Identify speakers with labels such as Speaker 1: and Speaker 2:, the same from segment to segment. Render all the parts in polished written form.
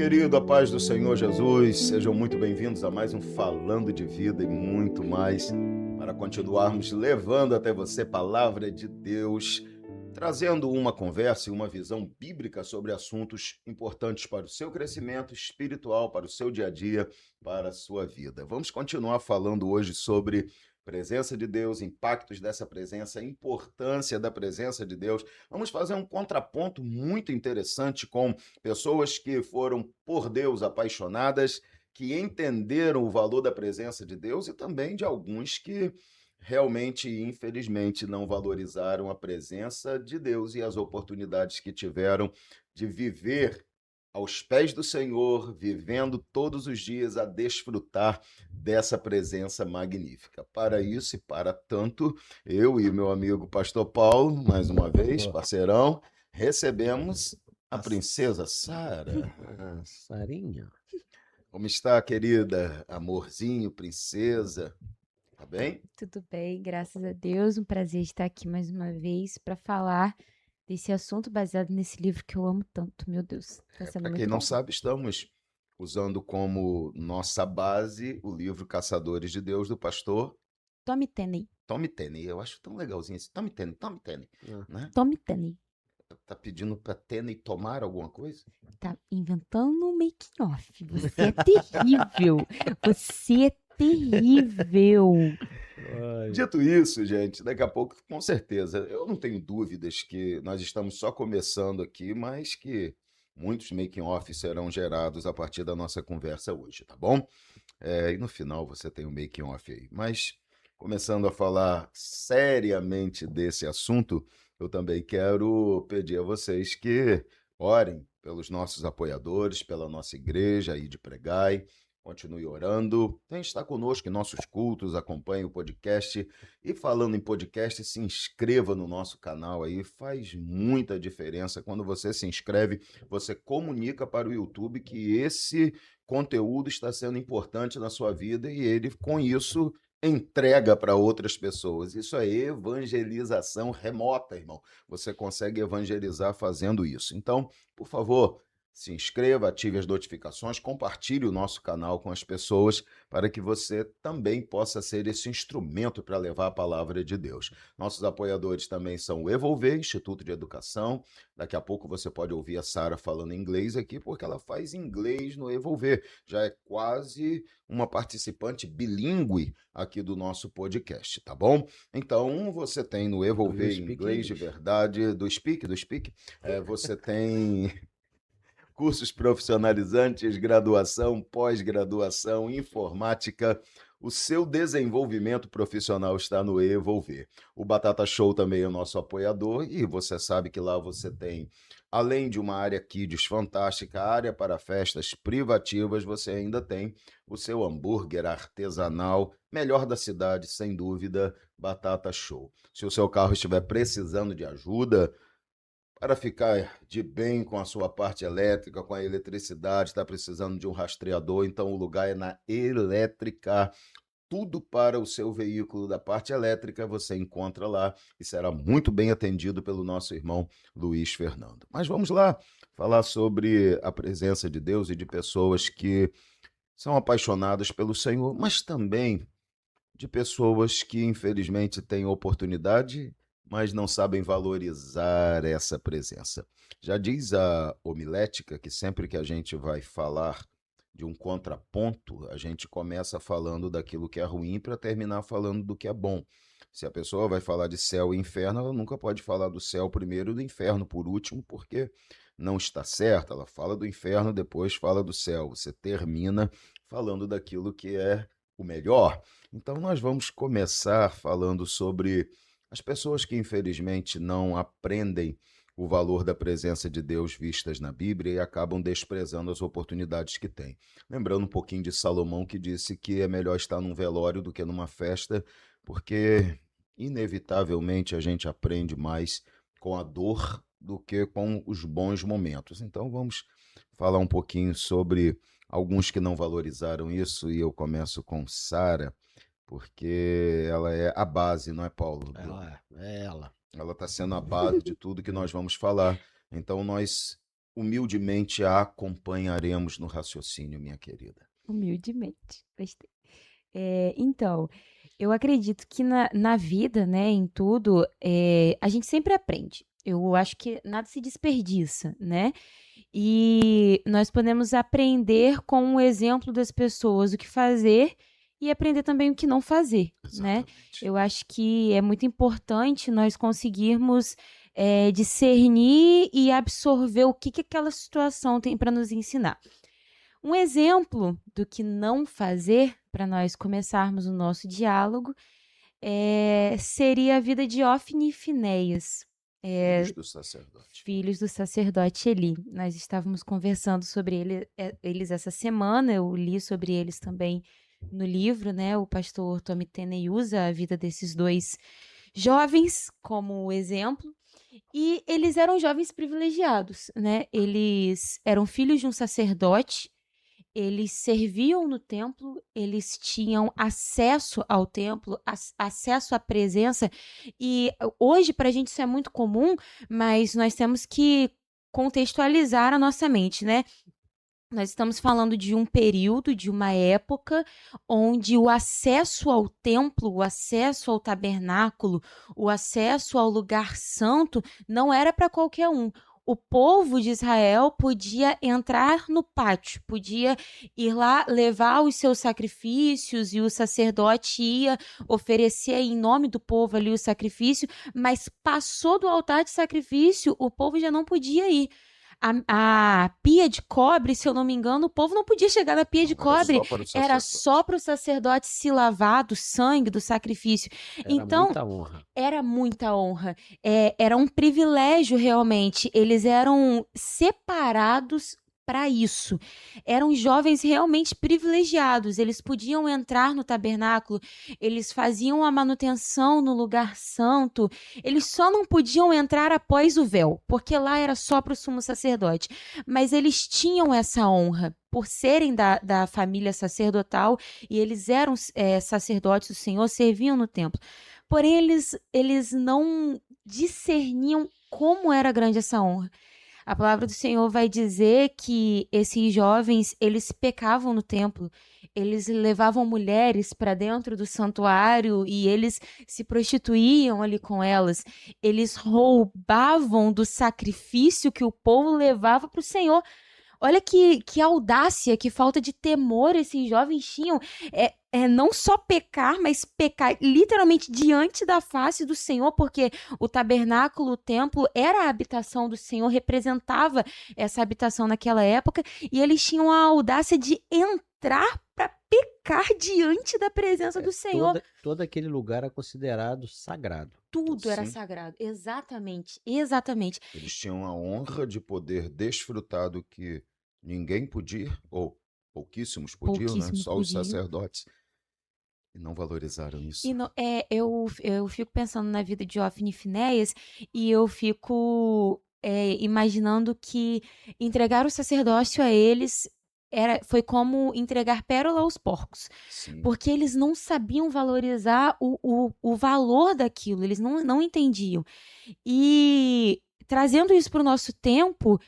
Speaker 1: querido, a paz do Senhor Jesus, sejam muito bem-vindos a mais um Falando de Vida e muito mais, para continuarmos levando até você palavra de Deus, trazendo uma conversa e uma visão bíblica sobre assuntos importantes para o seu crescimento espiritual, para o seu dia a dia, para a sua vida. Vamos continuar falando hoje sobre presença de Deus, impactos dessa presença, importância da presença de Deus. Vamos fazer um contraponto muito interessante com pessoas que foram por Deus apaixonadas, que entenderam o valor da presença de Deus e também de alguns que realmente, infelizmente, não valorizaram a presença de Deus e as oportunidades que tiveram de viver aos pés do Senhor, vivendo todos os dias a desfrutar dessa presença magnífica. Para isso e para tanto, eu e o meu amigo Pastor Paulo, mais uma vez, parceirão, recebemos a princesa Sara.
Speaker 2: Sarinha.
Speaker 1: Como está, querida? Amorzinho, princesa? Tá bem?
Speaker 3: Tudo bem, graças a Deus. Um prazer estar aqui mais uma vez para falar desse assunto baseado nesse livro que eu amo tanto. Meu Deus, tá sendo
Speaker 1: Para quem
Speaker 3: muito
Speaker 1: não
Speaker 3: bom.
Speaker 1: sabe, estamos usando como nossa base o livro Caçadores de Deus, do pastor
Speaker 3: Tommy Tenney.
Speaker 1: Tommy Tenney. Eu acho tão legalzinho esse Tommy Tenney, né?
Speaker 3: Tommy Tenney.
Speaker 1: Tá pedindo para Tenney tomar alguma coisa?
Speaker 3: Tá inventando um making off. Você é terrível. Você é terrível.
Speaker 1: Dito isso, gente, daqui a pouco, com certeza, eu não tenho dúvidas que nós estamos só começando aqui, mas que muitos making-off serão gerados a partir da nossa conversa hoje, tá bom? E no final você tem um making-off aí. Mas, começando a falar seriamente desse assunto, eu também quero pedir a vocês que orem pelos nossos apoiadores, pela nossa igreja aí de Pregai. Continue orando, vem estar conosco em nossos cultos, acompanhe o podcast. E falando em podcast, se inscreva no nosso canal aí, faz muita diferença. Quando você se inscreve, você comunica para o YouTube que esse conteúdo está sendo importante na sua vida e ele, com isso, entrega para outras pessoas. Isso é evangelização remota, irmão. Você consegue evangelizar fazendo isso. Então, por favor, se inscreva, ative as notificações, compartilhe o nosso canal com as pessoas para que você também possa ser esse instrumento para levar a palavra de Deus. Nossos apoiadores também são o Evolver, Instituto de Educação. Daqui a pouco você pode ouvir a Sara falando inglês aqui, porque ela faz inglês no Evolver. Já é quase uma participante bilíngue aqui do nosso podcast, tá bom? Então, você tem no Evolver inglês de verdade, do Speak, você tem cursos profissionalizantes, graduação, pós-graduação, informática. O seu desenvolvimento profissional está no Evolver. O Batata Show também é o nosso apoiador e você sabe que lá você tem, além de uma área Kids fantástica, área para festas privativas, você ainda tem o seu hambúrguer artesanal, melhor da cidade, sem dúvida, Batata Show. Se o seu carro estiver precisando de ajuda, para ficar de bem com a sua parte elétrica, com a eletricidade, está precisando de um rastreador, então o lugar é na Elétrica. Tudo para o seu veículo da parte elétrica você encontra lá e será muito bem atendido pelo nosso irmão Luiz Fernando. Mas vamos lá falar sobre a presença de Deus e de pessoas que são apaixonadas pelo Senhor, mas também de pessoas que infelizmente têm oportunidade, mas não sabem valorizar essa presença. Já diz a homilética que sempre que a gente vai falar de um contraponto, a gente começa falando daquilo que é ruim para terminar falando do que é bom. Se a pessoa vai falar de céu e inferno, ela nunca pode falar do céu primeiro e do inferno por último, porque não está certo. Ela fala do inferno, depois fala do céu. Você termina falando daquilo que é o melhor. Então, nós vamos começar falando sobre as pessoas que, infelizmente, não aprendem o valor da presença de Deus vistas na Bíblia e acabam desprezando as oportunidades que têm. Lembrando um pouquinho de Salomão, que disse que é melhor estar num velório do que numa festa, porque, inevitavelmente, a gente aprende mais com a dor do que com os bons momentos. Então, vamos falar um pouquinho sobre alguns que não valorizaram isso, e eu começo com Sara, porque ela é a base, não é, Paulo?
Speaker 2: Ela é ela.
Speaker 1: Ela está sendo a base de tudo que nós vamos falar. Então, nós humildemente a acompanharemos no raciocínio, minha querida.
Speaker 3: Humildemente. Gostei. Então, eu acredito que na vida, né, em tudo, a gente sempre aprende. Eu acho que nada se desperdiça, né? E nós podemos aprender com o exemplo das pessoas o que fazer e aprender também o que não fazer, né?
Speaker 1: Exatamente.
Speaker 3: Eu acho que é muito importante nós conseguirmos discernir e absorver o que aquela situação tem para nos ensinar. Um exemplo do que não fazer, para nós começarmos o nosso diálogo, seria a vida de Ofni e Finéias,
Speaker 1: Filhos do sacerdote.
Speaker 3: filhos do sacerdote Eli. Nós estávamos conversando sobre eles essa semana, eu li sobre eles também no livro, né? O pastor Tommy Tenney usa a vida desses dois jovens como exemplo. E eles eram jovens privilegiados, né? Eles eram filhos de um sacerdote, eles serviam no templo, eles tinham acesso ao templo, acesso à presença, e hoje para a gente isso é muito comum, mas nós temos que contextualizar a nossa mente, né? Nós estamos falando de um período, de uma época, onde o acesso ao templo, o acesso ao tabernáculo, o acesso ao lugar santo não era para qualquer um. O povo de Israel podia entrar no pátio, podia ir lá levar os seus sacrifícios e o sacerdote ia oferecer em nome do povo ali o sacrifício, mas passou do altar de sacrifício, o povo já não podia ir. A pia de cobre, se eu não me engano, o povo não podia chegar na pia de cobre, era só para o sacerdote se lavar do sangue, do sacrifício. Então,
Speaker 2: muita honra.
Speaker 3: Era muita honra. Era um privilégio, realmente. Eles eram separados para isso. Eram jovens realmente privilegiados. Eles podiam entrar no tabernáculo, eles faziam a manutenção no lugar santo, eles só não podiam entrar após o véu, porque lá era só para o sumo sacerdote. Mas eles tinham essa honra por serem da família sacerdotal e eles eram sacerdotes do Senhor, serviam no templo. Porém, eles não discerniam como era grande essa honra. A palavra do Senhor vai dizer que esses jovens, eles pecavam no templo, eles levavam mulheres para dentro do santuário e eles se prostituíam ali com elas. Eles roubavam do sacrifício que o povo levava para o Senhor. Olha que audácia, que falta de temor esses jovens tinham. Não só pecar, mas pecar literalmente diante da face do Senhor, porque o tabernáculo, o templo, era a habitação do Senhor, representava essa habitação naquela época, e eles tinham a audácia de entrar para pecar diante da presença do Senhor.
Speaker 2: Todo aquele lugar era considerado sagrado.
Speaker 3: Tudo era sagrado, exatamente, exatamente.
Speaker 1: Eles tinham a honra de poder desfrutar do que ninguém podia, ou pouquíssimos podiam, né? Só os sacerdotes. E não valorizaram isso.
Speaker 3: Eu fico pensando na vida de Ofni e Finéias e eu fico imaginando que entregar o sacerdócio a eles foi como entregar pérola aos porcos.
Speaker 1: Sim.
Speaker 3: Porque eles não sabiam valorizar o valor daquilo, eles não entendiam. E trazendo isso para o nosso tempo,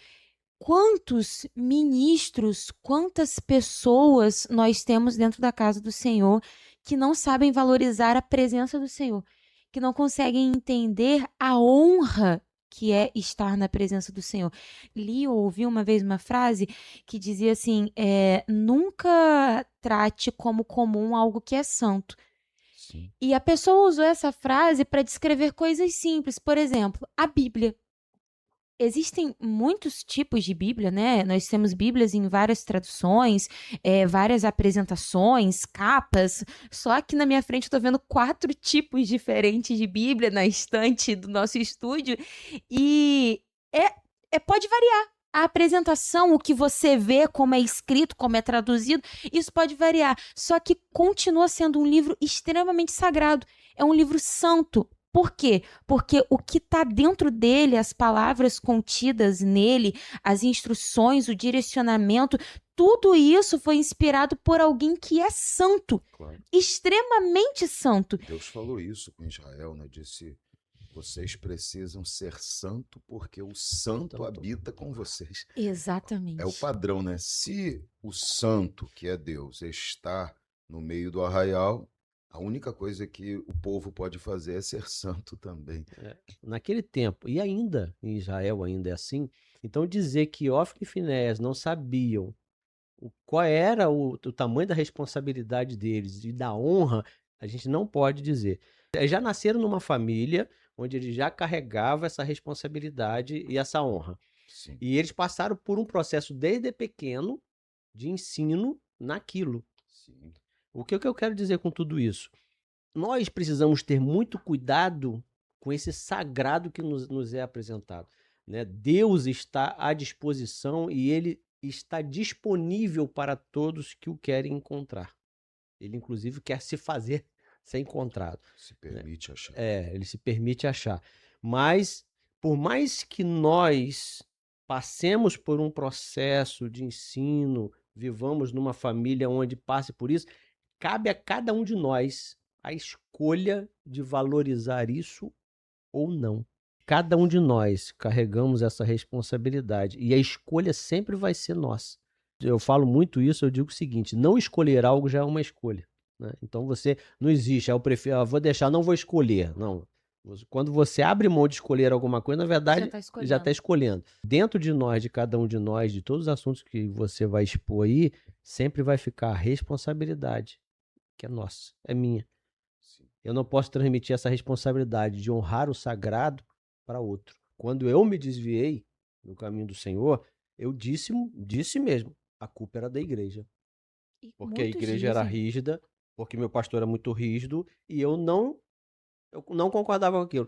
Speaker 3: quantos ministros, quantas pessoas nós temos dentro da casa do Senhor que não sabem valorizar a presença do Senhor, que não conseguem entender a honra que é estar na presença do Senhor. Li ou ouvi uma vez uma frase que dizia assim, nunca trate como comum algo que é santo.
Speaker 1: Sim.
Speaker 3: E a pessoa usou essa frase para descrever coisas simples, por exemplo, a Bíblia. Existem muitos tipos de Bíblia, né? Nós temos Bíblias em várias traduções, várias apresentações, capas. Só que na minha frente eu estou vendo 4 tipos diferentes de Bíblia na estante do nosso estúdio. E pode variar. A apresentação, o que você vê, como é escrito, como é traduzido, isso pode variar. Só que continua sendo um livro extremamente sagrado. É um livro santo. Por quê? Porque o que está dentro dele, as palavras contidas nele, as instruções, o direcionamento, tudo isso foi inspirado por alguém que é santo,
Speaker 1: claro.
Speaker 3: Extremamente santo.
Speaker 1: Deus falou isso com Israel, né? Disse, Vocês precisam ser santo porque o santo
Speaker 2: Santo.
Speaker 1: habita com vocês. É o
Speaker 3: Exatamente.
Speaker 1: padrão, né? Se o santo, que é Deus, está no meio do arraial, a única coisa que o povo pode fazer é ser santo também.
Speaker 2: Naquele tempo, e ainda em Israel ainda é assim, então dizer que Ofni e Finéias não sabiam qual era o tamanho da responsabilidade deles e da honra, a gente não pode dizer. Já nasceram numa família onde eles já carregavam essa responsabilidade e essa honra.
Speaker 1: Sim.
Speaker 2: E eles passaram por um processo desde pequeno de ensino naquilo.
Speaker 1: Sim.
Speaker 2: O que eu quero dizer com tudo isso? Nós precisamos ter muito cuidado com esse sagrado que nos é apresentado, né? Deus está à disposição e ele está disponível para todos que o querem encontrar. Ele, inclusive, quer se fazer ser encontrado.
Speaker 1: Se permite achar.
Speaker 2: Ele se permite achar. Mas, por mais que nós passemos por um processo de ensino, vivamos numa família onde passe por isso, cabe a cada um de nós a escolha de valorizar isso ou não. Cada um de nós carregamos essa responsabilidade e a escolha sempre vai ser nossa. Eu falo muito isso, eu digo o seguinte: não escolher algo já é uma escolha, né? Então você não existe, eu prefiro, vou deixar, não vou escolher. Não. Quando você abre mão de escolher alguma coisa, na verdade, já está escolhendo. Dentro de nós, de cada um de nós, de todos os assuntos que você vai expor aí, sempre vai ficar a responsabilidade, que é nossa, é minha.
Speaker 1: Sim.
Speaker 2: Eu não posso transmitir essa responsabilidade de honrar o sagrado para outro. Quando eu me desviei do caminho do Senhor, eu disse mesmo, a culpa era da igreja.
Speaker 3: E
Speaker 2: Porque a
Speaker 3: muitos
Speaker 2: igreja era
Speaker 3: dizem.
Speaker 2: rígida, porque meu pastor era muito rígido e eu não concordava com aquilo.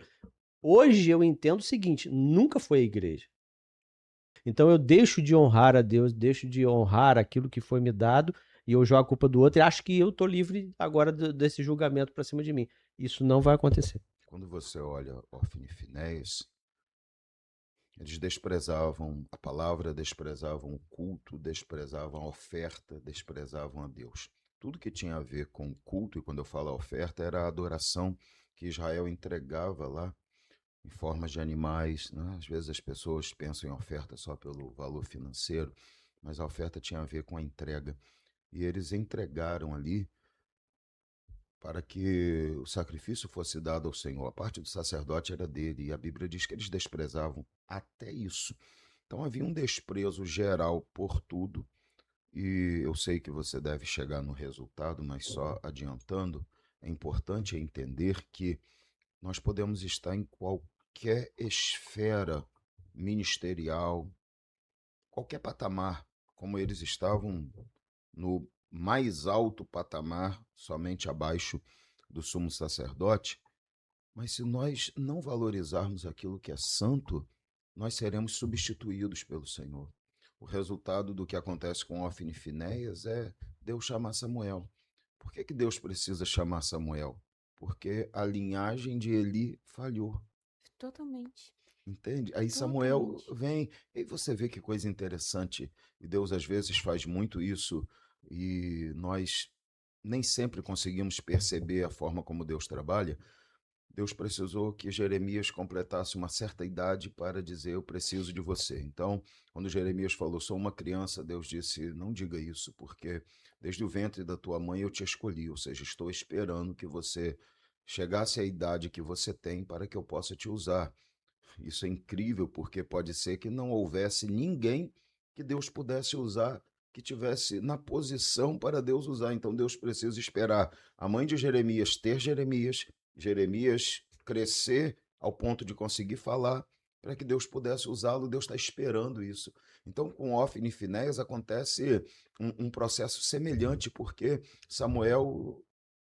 Speaker 2: Hoje eu entendo o seguinte: nunca foi a igreja. Então eu deixo de honrar a Deus, deixo de honrar aquilo que foi me dado e eu jogo a culpa do outro e acho que eu estou livre agora desse julgamento para cima de mim. Isso não vai acontecer.
Speaker 1: Quando você olha Ofni e Finéias, eles desprezavam a palavra, desprezavam o culto, desprezavam a oferta, desprezavam a Deus. Tudo que tinha a ver com culto, e quando eu falo a oferta, era a adoração que Israel entregava lá em formas de animais, né? Às vezes as pessoas pensam em oferta só pelo valor financeiro, mas a oferta tinha a ver com a entrega. E eles entregaram ali para que o sacrifício fosse dado ao Senhor. A parte do sacerdote era dele, e a Bíblia diz que eles desprezavam até isso. Então havia um desprezo geral por tudo, e eu sei que você deve chegar no resultado, mas só adiantando, é importante entender que nós podemos estar em qualquer esfera ministerial, qualquer patamar, como eles estavam no mais alto patamar, somente abaixo do sumo sacerdote, mas se nós não valorizarmos aquilo que é santo, nós seremos substituídos pelo Senhor. O resultado do que acontece com Ofni e Finéias é Deus chamar Samuel. Por que Deus precisa chamar Samuel? Porque a linhagem de Eli falhou.
Speaker 3: Totalmente.
Speaker 1: Entende? Aí Samuel vem, e você vê que coisa interessante, e Deus às vezes faz muito isso, e nós nem sempre conseguimos perceber a forma como Deus trabalha. Deus precisou que Jeremias completasse uma certa idade para dizer: eu preciso de você. Então, quando Jeremias falou: sou uma criança, Deus disse: não diga isso, porque desde o ventre da tua mãe eu te escolhi, ou seja, estou esperando que você chegasse à idade que você tem para que eu possa te usar. Isso é incrível, porque pode ser que não houvesse ninguém que Deus pudesse usar, que tivesse na posição para Deus usar. Então Deus precisa esperar a mãe de Jeremias ter Jeremias crescer ao ponto de conseguir falar, para que Deus pudesse usá-lo. Deus está esperando isso. Então, com Ofni e Finéias acontece um processo semelhante, porque Samuel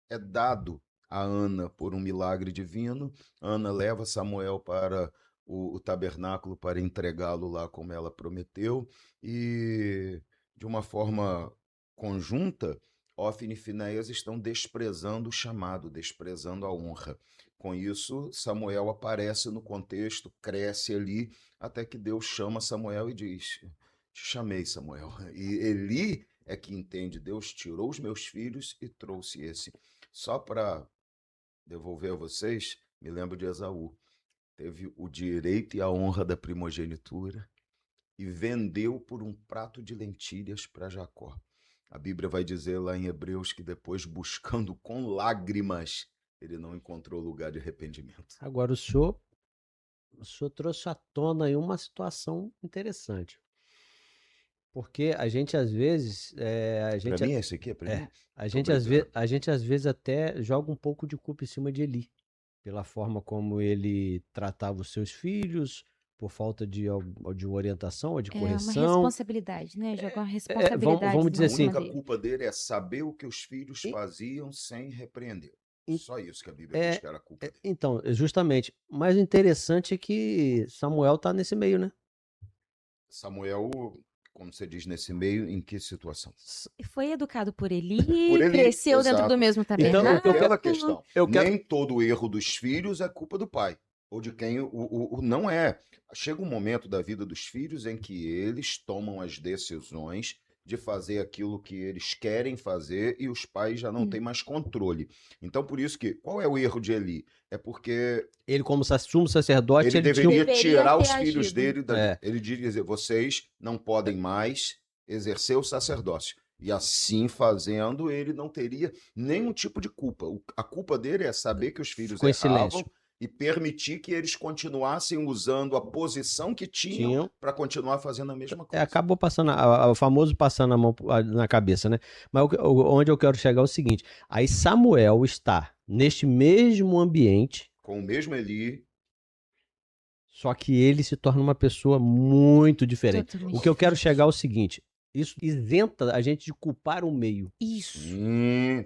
Speaker 1: é dado a Ana por um milagre divino. Ana leva Samuel para o tabernáculo para entregá-lo lá como ela prometeu, e de uma forma conjunta, Ofni e Finéias estão desprezando o chamado, desprezando a honra. Com isso, Samuel aparece no contexto, cresce ali, até que Deus chama Samuel e diz: te chamei, Samuel. E Eli é que entende: Deus tirou os meus filhos e trouxe esse. Só para devolver a vocês, me lembro de Esaú. teve o direito e a honra da primogenitura e vendeu por um prato de lentilhas para Jacó. A Bíblia vai dizer lá em Hebreus que depois, buscando com lágrimas, ele não encontrou lugar de arrependimento.
Speaker 2: Agora, o senhor trouxe à tona aí uma situação interessante. Porque a gente, às vezes...
Speaker 1: Para mim, esse aqui é para mim.
Speaker 2: A gente, às vezes, até joga um pouco de culpa em cima de Eli. Pela forma como ele tratava os seus filhos, por falta de orientação ou de
Speaker 3: É uma
Speaker 2: correção.
Speaker 3: responsabilidade, né? Jogar uma responsabilidade
Speaker 2: vamos dizer
Speaker 1: A
Speaker 2: assim,
Speaker 1: única culpa dele é saber o que os filhos faziam sem repreender. Só isso que a Bíblia diz que era a culpa dele.
Speaker 2: Então, justamente. Mas o interessante é que Samuel está nesse meio, né?
Speaker 1: Samuel, como você diz, nesse meio, em que situação?
Speaker 3: Foi educado por Eli,
Speaker 1: Por Eli,
Speaker 3: cresceu dentro
Speaker 1: exato.
Speaker 3: do mesmo
Speaker 2: Então,
Speaker 3: tabernáculo.
Speaker 1: Aquela questão. Nem todo erro dos filhos é culpa do pai. Ou de quem não é. Chega um momento da vida dos filhos em que eles tomam as decisões de fazer aquilo que eles querem fazer e os pais já não têm mais controle. Então, por isso que, qual é o erro de Eli? É porque
Speaker 2: ele, como sumo sacerdote,
Speaker 1: ele deveria tirar os
Speaker 3: ter
Speaker 1: filhos
Speaker 3: agido.
Speaker 1: dele. Ele diria dizer, vocês não podem mais exercer o sacerdócio. E assim fazendo, ele não teria nenhum tipo de culpa. A culpa dele é saber que os filhos
Speaker 2: Ficou em
Speaker 1: erravam
Speaker 2: silêncio.
Speaker 1: e permitir que eles continuassem usando a posição que tinham para continuar fazendo a mesma coisa.
Speaker 2: Acabou passando, o famoso passando a mão na cabeça, né? Mas onde eu quero chegar é o seguinte: aí Samuel está neste mesmo ambiente,
Speaker 1: com o mesmo Eli,
Speaker 2: só que ele se torna uma pessoa muito diferente.
Speaker 3: Totalmente
Speaker 2: O que eu quero chegar é o seguinte: isso isenta a gente de culpar o meio.
Speaker 3: Isso,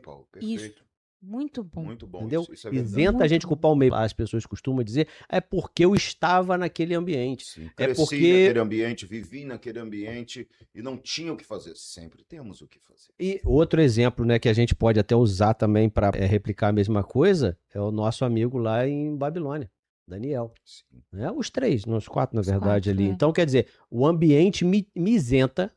Speaker 1: Paulo, perfeito.
Speaker 3: muito bom.
Speaker 1: Muito bom.
Speaker 2: Entendeu?
Speaker 1: Isso é verdade.
Speaker 2: Isenta a
Speaker 3: Muito
Speaker 2: gente
Speaker 3: bom.
Speaker 2: culpar o meio. As pessoas costumam dizer, é porque eu estava naquele ambiente.
Speaker 1: Sim,
Speaker 2: É
Speaker 1: cresci
Speaker 2: porque...
Speaker 1: naquele ambiente, vivi naquele ambiente e não tinha o que fazer. Sempre temos o que fazer.
Speaker 2: E outro exemplo, né, que a gente pode até usar também para replicar a mesma coisa é o nosso amigo lá em Babilônia, Daniel.
Speaker 1: Sim.
Speaker 2: Né? Os três, os quatro, na
Speaker 3: Os
Speaker 2: verdade,
Speaker 3: quatro,
Speaker 2: ali.
Speaker 3: é.
Speaker 2: Então, quer dizer, o ambiente me isenta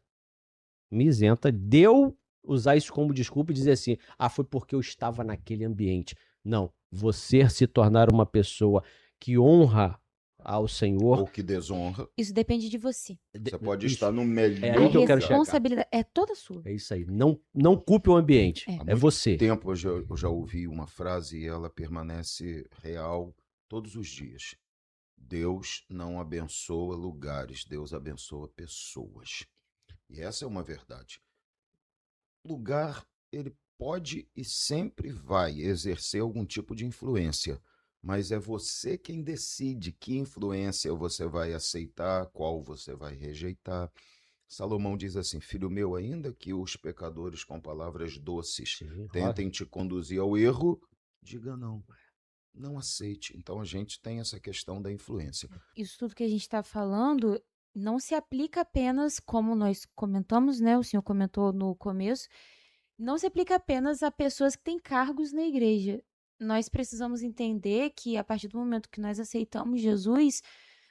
Speaker 2: de eu usar isso como desculpa e dizer assim, foi porque eu estava naquele ambiente. Não, você se tornar uma pessoa que honra ao Senhor...
Speaker 1: Ou que desonra.
Speaker 3: Isso depende de você.
Speaker 1: Você pode
Speaker 2: Isso.
Speaker 1: estar no melhor
Speaker 2: É aí que eu quero
Speaker 3: A
Speaker 2: chegar.
Speaker 3: responsabilidade é toda sua.
Speaker 2: É isso aí. Não culpe o ambiente.
Speaker 3: É.
Speaker 1: Há
Speaker 2: É
Speaker 1: muito
Speaker 2: você.
Speaker 1: tempo eu já ouvi uma frase e ela permanece real todos os dias. Deus não abençoa lugares, Deus abençoa pessoas. E essa é uma verdade. Lugar, ele pode e sempre vai exercer algum tipo de influência, mas é você quem decide que influência você vai aceitar, qual você vai rejeitar. Salomão diz assim, filho meu, ainda que os pecadores com palavras doces tentem te conduzir ao erro, diga não. Não aceite. Então a gente tem essa questão da influência.
Speaker 3: Isso tudo que a gente está falando não se aplica apenas, como nós comentamos, né? O senhor comentou no começo, não se aplica apenas a pessoas que têm cargos na igreja. Nós precisamos entender que a partir do momento que nós aceitamos Jesus,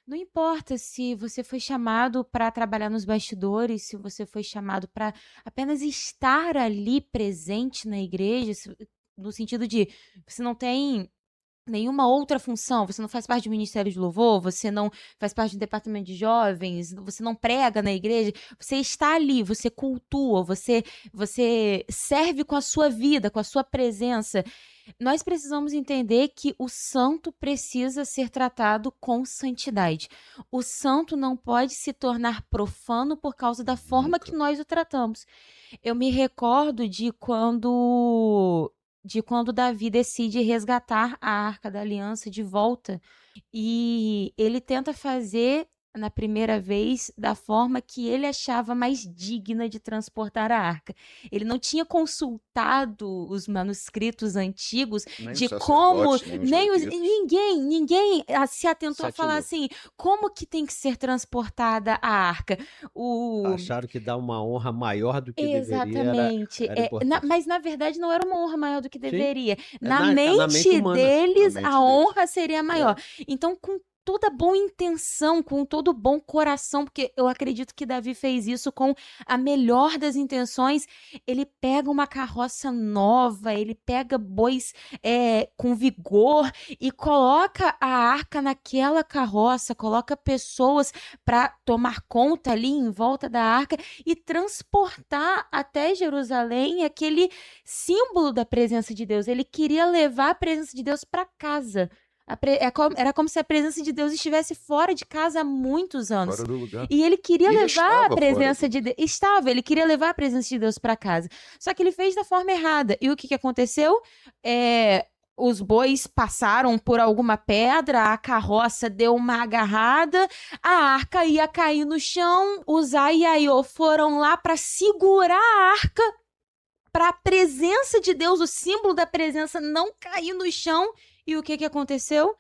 Speaker 3: não importa se você foi chamado para trabalhar nos bastidores, se você foi chamado para apenas estar ali presente na igreja, no sentido de você não tem nenhuma outra função, você não faz parte do Ministério de Louvor, você não faz parte do departamento de jovens, você não prega na igreja, você está ali, você cultua, você serve com a sua vida, com a sua presença. Nós precisamos entender que o santo precisa ser tratado com santidade. O santo não pode se tornar profano por causa da forma que nós o tratamos. Eu me recordo de quando Davi decide resgatar a Arca da Aliança de volta. E ele tenta fazer, na primeira vez, da forma que ele achava mais digna de transportar a arca. Ele não tinha consultado os manuscritos antigos de como... Ninguém se atentou a falar assim, como que tem que ser transportada a arca.
Speaker 2: Acharam que dá uma honra maior do que
Speaker 3: Exatamente.
Speaker 2: deveria.
Speaker 3: Mas, na verdade, não era uma honra maior do que deveria.
Speaker 2: Sim.
Speaker 3: Na mente
Speaker 2: humana.
Speaker 3: deles, a honra seria maior. Então, com toda boa intenção, com todo bom coração, porque eu acredito que Davi fez isso com a melhor das intenções. Ele pega uma carroça nova, ele pega bois com vigor e coloca a arca naquela carroça, coloca pessoas para tomar conta ali em volta da arca e transportar até Jerusalém aquele símbolo da presença de Deus. Ele queria levar a presença de Deus para casa. Era como se a presença de Deus estivesse fora de casa há muitos anos.
Speaker 1: Fora do lugar.
Speaker 3: E ele queria
Speaker 1: E
Speaker 3: levar a
Speaker 1: estava fora
Speaker 3: presença
Speaker 1: do
Speaker 3: de Deus. Ele queria levar a presença de Deus para casa. Só que ele fez da forma errada. E o que aconteceu? Os bois passaram por alguma pedra, a carroça deu uma agarrada, a arca ia cair no chão. Uzá e Aiô foram lá para segurar a arca, para a presença de Deus, o símbolo da presença, não cair no chão. E o que aconteceu?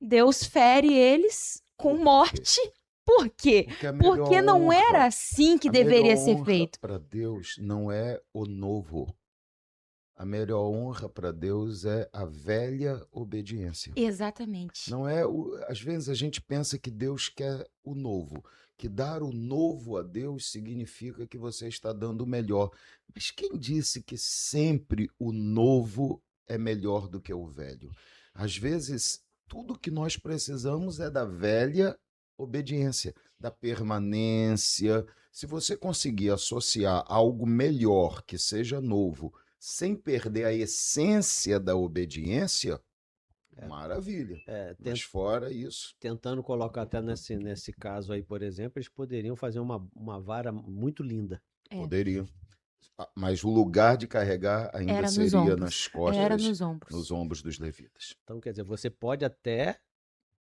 Speaker 3: Deus fere eles com morte. Por quê? Porque não era assim que deveria ser feito.
Speaker 1: Para Deus não é o novo. A melhor honra para Deus é a velha obediência.
Speaker 3: Exatamente.
Speaker 1: Não é às vezes a gente pensa que Deus quer o novo, que dar o novo a Deus significa que você está dando o melhor. Mas quem disse que sempre o novo é melhor do que o velho? Às vezes, tudo que nós precisamos é da velha obediência, da permanência. Se você conseguir associar algo melhor que seja novo, sem perder a essência da obediência, maravilha. Mas fora isso.
Speaker 2: Tentando colocar até nesse caso aí, por exemplo, eles poderiam fazer uma vara muito linda.
Speaker 1: Poderiam. Mas o lugar de carregar ainda seria nas costas, nos ombros dos levitas.
Speaker 2: Então, quer dizer, você pode até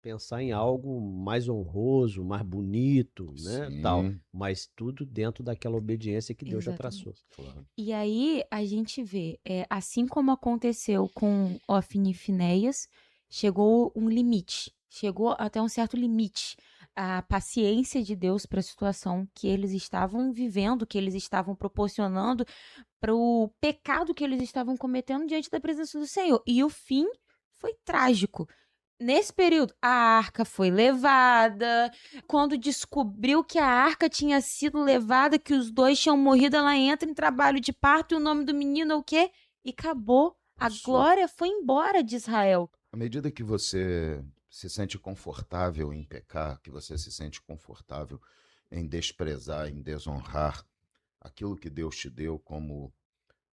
Speaker 2: pensar em algo mais honroso, mais bonito, né, tal, mas tudo dentro daquela obediência que Deus já traçou.
Speaker 1: Claro.
Speaker 3: E aí a gente vê, assim como aconteceu com Ofni e Finéias, chegou um limite, chegou até um certo limite a paciência de Deus para a situação que eles estavam vivendo, que eles estavam proporcionando, para o pecado que eles estavam cometendo diante da presença do Senhor. E o fim foi trágico. Nesse período, a arca foi levada. Quando descobriu que a arca tinha sido levada, que os dois tinham morrido, ela entra em trabalho de parto e o nome do menino é o quê? E acabou. A glória foi embora de Israel.
Speaker 1: À medida que você se sente confortável em pecar, que você se sente confortável em desprezar, em desonrar aquilo que Deus te deu como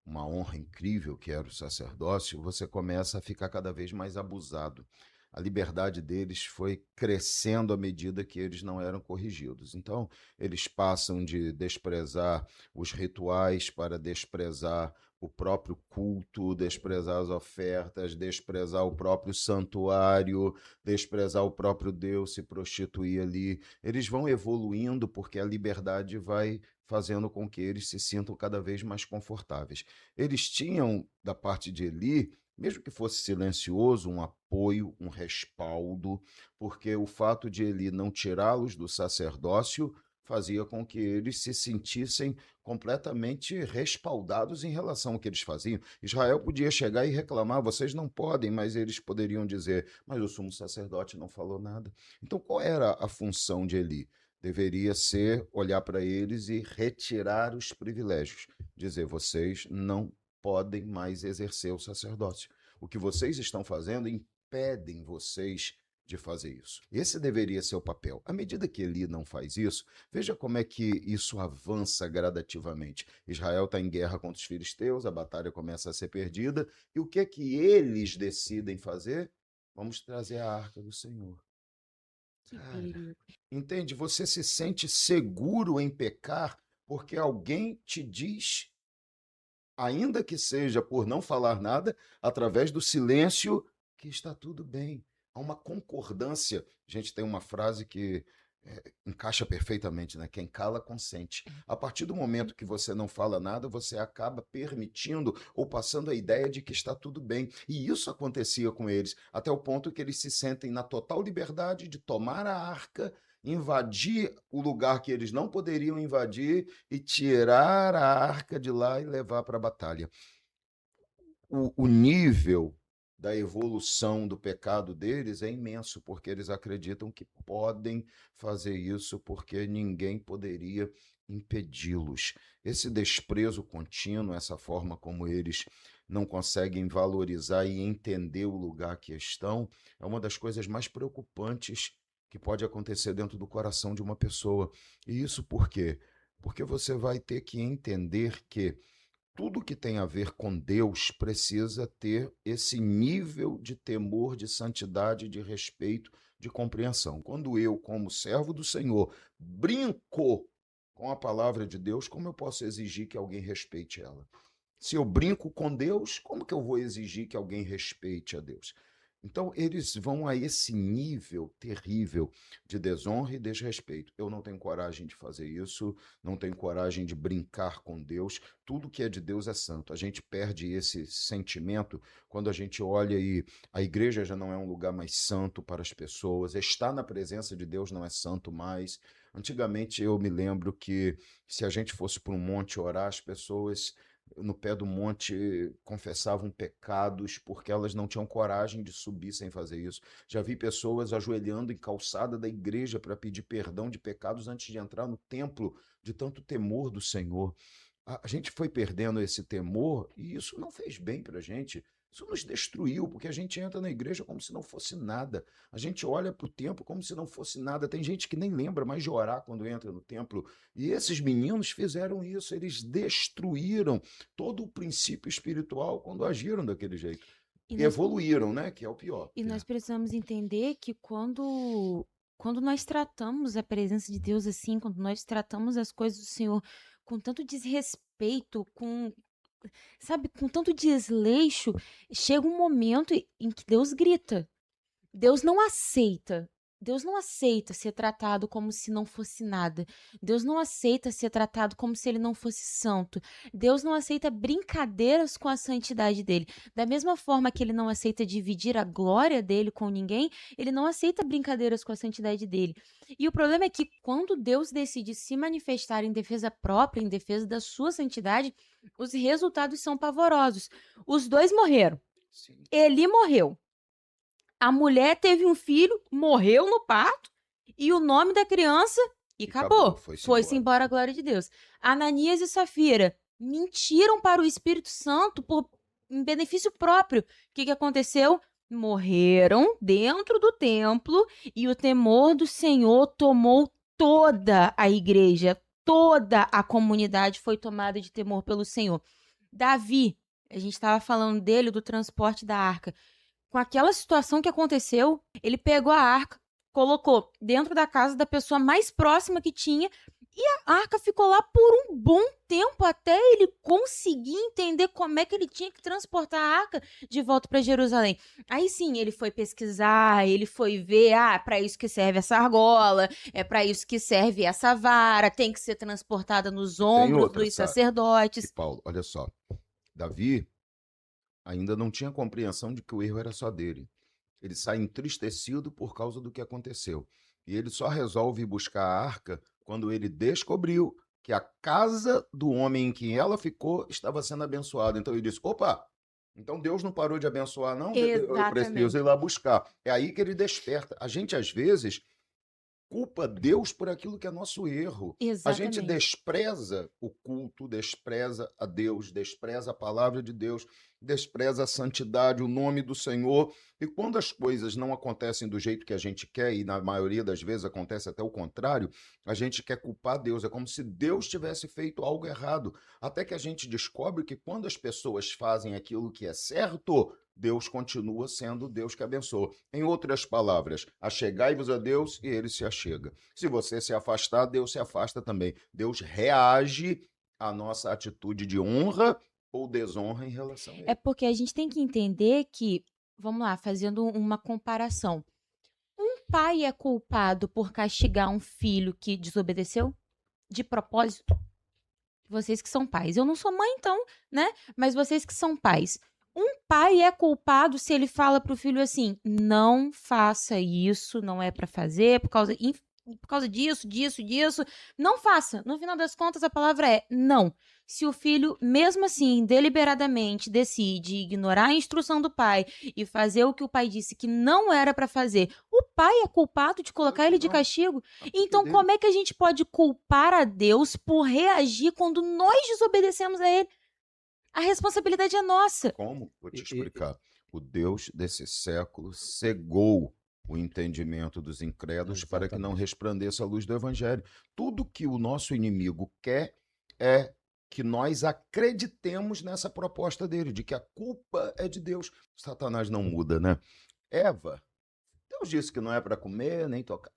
Speaker 1: uma honra incrível, que era o sacerdócio, você começa a ficar cada vez mais abusado. A liberdade deles foi crescendo à medida que eles não eram corrigidos. Então, eles passam de desprezar os rituais para desprezar o próprio culto, desprezar as ofertas, desprezar o próprio santuário, desprezar o próprio Deus, se prostituir ali. Eles vão evoluindo porque a liberdade vai fazendo com que eles se sintam cada vez mais confortáveis. Eles tinham, da parte de Eli, mesmo que fosse silencioso, um apoio, um respaldo, porque o fato de Eli não tirá-los do sacerdócio fazia com que eles se sentissem completamente respaldados em relação ao que eles faziam. Israel podia chegar e reclamar, vocês não podem, mas eles poderiam dizer, mas o sumo sacerdote não falou nada. Então, qual era a função de Eli? Deveria ser olhar para eles e retirar os privilégios, dizer, vocês não podem mais exercer o sacerdócio. O que vocês estão fazendo impedem vocês de fazer isso. Esse deveria ser o papel. À medida que Eli não faz isso, veja como é que isso avança gradativamente. Israel está em guerra contra os filisteus, a batalha começa a ser perdida, e o que é que eles decidem fazer? Vamos trazer a arca do Senhor. Cara, entende? Você se sente seguro em pecar porque alguém te diz, ainda que seja por não falar nada, através do silêncio, que está tudo bem. Há uma concordância. A gente tem uma frase que encaixa perfeitamente, né? Quem cala, consente. A partir do momento que você não fala nada, você acaba permitindo ou passando a ideia de que está tudo bem. E isso acontecia com eles, até o ponto que eles se sentem na total liberdade de tomar a arca, invadir o lugar que eles não poderiam invadir e tirar a arca de lá e levar para a batalha. O nível da evolução do pecado deles é imenso, porque eles acreditam que podem fazer isso porque ninguém poderia impedi-los. Esse desprezo contínuo, essa forma como eles não conseguem valorizar e entender o lugar que estão, é uma das coisas mais preocupantes que pode acontecer dentro do coração de uma pessoa. E isso por quê? Porque você vai ter que entender que tudo que tem a ver com Deus precisa ter esse nível de temor, de santidade, de respeito, de compreensão. Quando eu, como servo do Senhor, brinco com a palavra de Deus, como eu posso exigir que alguém respeite ela? Se eu brinco com Deus, como que eu vou exigir que alguém respeite a Deus? Então, eles vão a esse nível terrível de desonra e desrespeito. Eu não tenho coragem de fazer isso, não tenho coragem de brincar com Deus. Tudo que é de Deus é santo. A gente perde esse sentimento quando a gente olha e a igreja já não é um lugar mais santo para as pessoas. Estar na presença de Deus não é santo mais. Antigamente, eu me lembro que se a gente fosse para um monte orar, as pessoas no pé do monte confessavam pecados porque elas não tinham coragem de subir sem fazer isso. Já vi pessoas ajoelhando em calçada da igreja para pedir perdão de pecados antes de entrar no templo, de tanto temor do Senhor. A gente foi perdendo esse temor e isso não fez bem para a gente. Isso nos destruiu, porque a gente entra na igreja como se não fosse nada. A gente olha para o templo como se não fosse nada. Tem gente que nem lembra mais de orar quando entra no templo. E esses meninos fizeram isso. Eles destruíram todo o princípio espiritual quando agiram daquele jeito.
Speaker 3: E
Speaker 1: E
Speaker 3: nós,
Speaker 1: evoluíram, né? Que é o pior.
Speaker 3: e nós precisamos entender que quando nós tratamos a presença de Deus assim, quando nós tratamos as coisas do Senhor com tanto desrespeito, sabe, com tanto desleixo, chega um momento em que Deus grita. Deus não aceita. Deus não aceita ser tratado como se não fosse nada. Deus não aceita ser tratado como se ele não fosse santo. Deus não aceita brincadeiras com a santidade dele. Da mesma forma que ele não aceita dividir a glória dele com ninguém, ele não aceita brincadeiras com a santidade dele. E o problema é que quando Deus decide se manifestar em defesa própria, em defesa da sua santidade, os resultados são pavorosos. Os dois morreram.
Speaker 1: Sim.
Speaker 3: Eli morreu. A mulher teve um filho, morreu no parto, e o nome da criança, e acabou. Foi-se embora a glória de Deus. Ananias e Safira mentiram para o Espírito Santo em benefício próprio. O que aconteceu? Morreram dentro do templo e o temor do Senhor tomou toda a igreja, toda a comunidade foi tomada de temor pelo Senhor. Davi, a gente estava falando dele, do transporte da arca. Com aquela situação que aconteceu, ele pegou a arca, colocou dentro da casa da pessoa mais próxima que tinha e a arca ficou lá por um bom tempo até ele conseguir entender como é que ele tinha que transportar a arca de volta para Jerusalém. Aí sim, ele foi pesquisar, ele foi ver, para isso que serve essa argola, é para isso que serve essa vara, tem que ser transportada nos ombros dos sacerdotes.
Speaker 1: E Paulo, olha só, Davi ainda não tinha compreensão de que o erro era só dele. Ele sai entristecido por causa do que aconteceu. E ele só resolve buscar a arca quando ele descobriu que a casa do homem em que ela ficou estava sendo abençoada. Então ele disse, opa, então Deus não parou de abençoar, não? Eu preciso ir lá buscar. É aí que ele desperta. A gente, às vezes, culpa Deus por aquilo que é nosso erro.
Speaker 3: Exatamente.
Speaker 1: A gente despreza o culto, despreza a Deus, despreza a palavra de Deus, despreza a santidade, o nome do Senhor. E quando as coisas não acontecem do jeito que a gente quer, e na maioria das vezes acontece até o contrário, a gente quer culpar Deus. É como se Deus tivesse feito algo errado. Até que a gente descobre que quando as pessoas fazem aquilo que é certo, Deus continua sendo Deus que abençoa. Em outras palavras, achegai-vos a Deus e ele se achega. Se você se afastar, Deus se afasta também. Deus reage à nossa atitude de honra ou desonra em relação a ele.
Speaker 3: É porque a gente tem que entender que, vamos lá, fazendo uma comparação. Um pai é culpado por castigar um filho que desobedeceu? De propósito? Vocês que são pais. Eu não sou mãe, então, né? Mas vocês que são pais. Um pai é culpado se ele fala pro filho assim, não faça isso, não é para fazer, por causa... por causa disso, disso. Não faça. No final das contas, a palavra é não. Se o filho, mesmo assim, deliberadamente decide ignorar a instrução do pai e fazer o que o pai disse que não era para fazer, o pai é culpado de colocar ele de
Speaker 1: Não,
Speaker 3: castigo.
Speaker 1: a culpa é
Speaker 3: Então,
Speaker 1: dele.
Speaker 3: como é que a gente pode culpar a Deus por reagir quando nós desobedecemos a ele? A responsabilidade é nossa.
Speaker 1: Como? Vou te
Speaker 2: E- e-
Speaker 1: explicar. O Deus desse século cegou o entendimento dos incrédulos para que não
Speaker 2: Exatamente.
Speaker 1: resplandeça a luz do Evangelho. Tudo que o nosso inimigo quer é que nós acreditemos nessa proposta dele, de que a culpa é de Deus. Satanás não muda, né? Eva, Deus disse que não é para comer, nem tocar.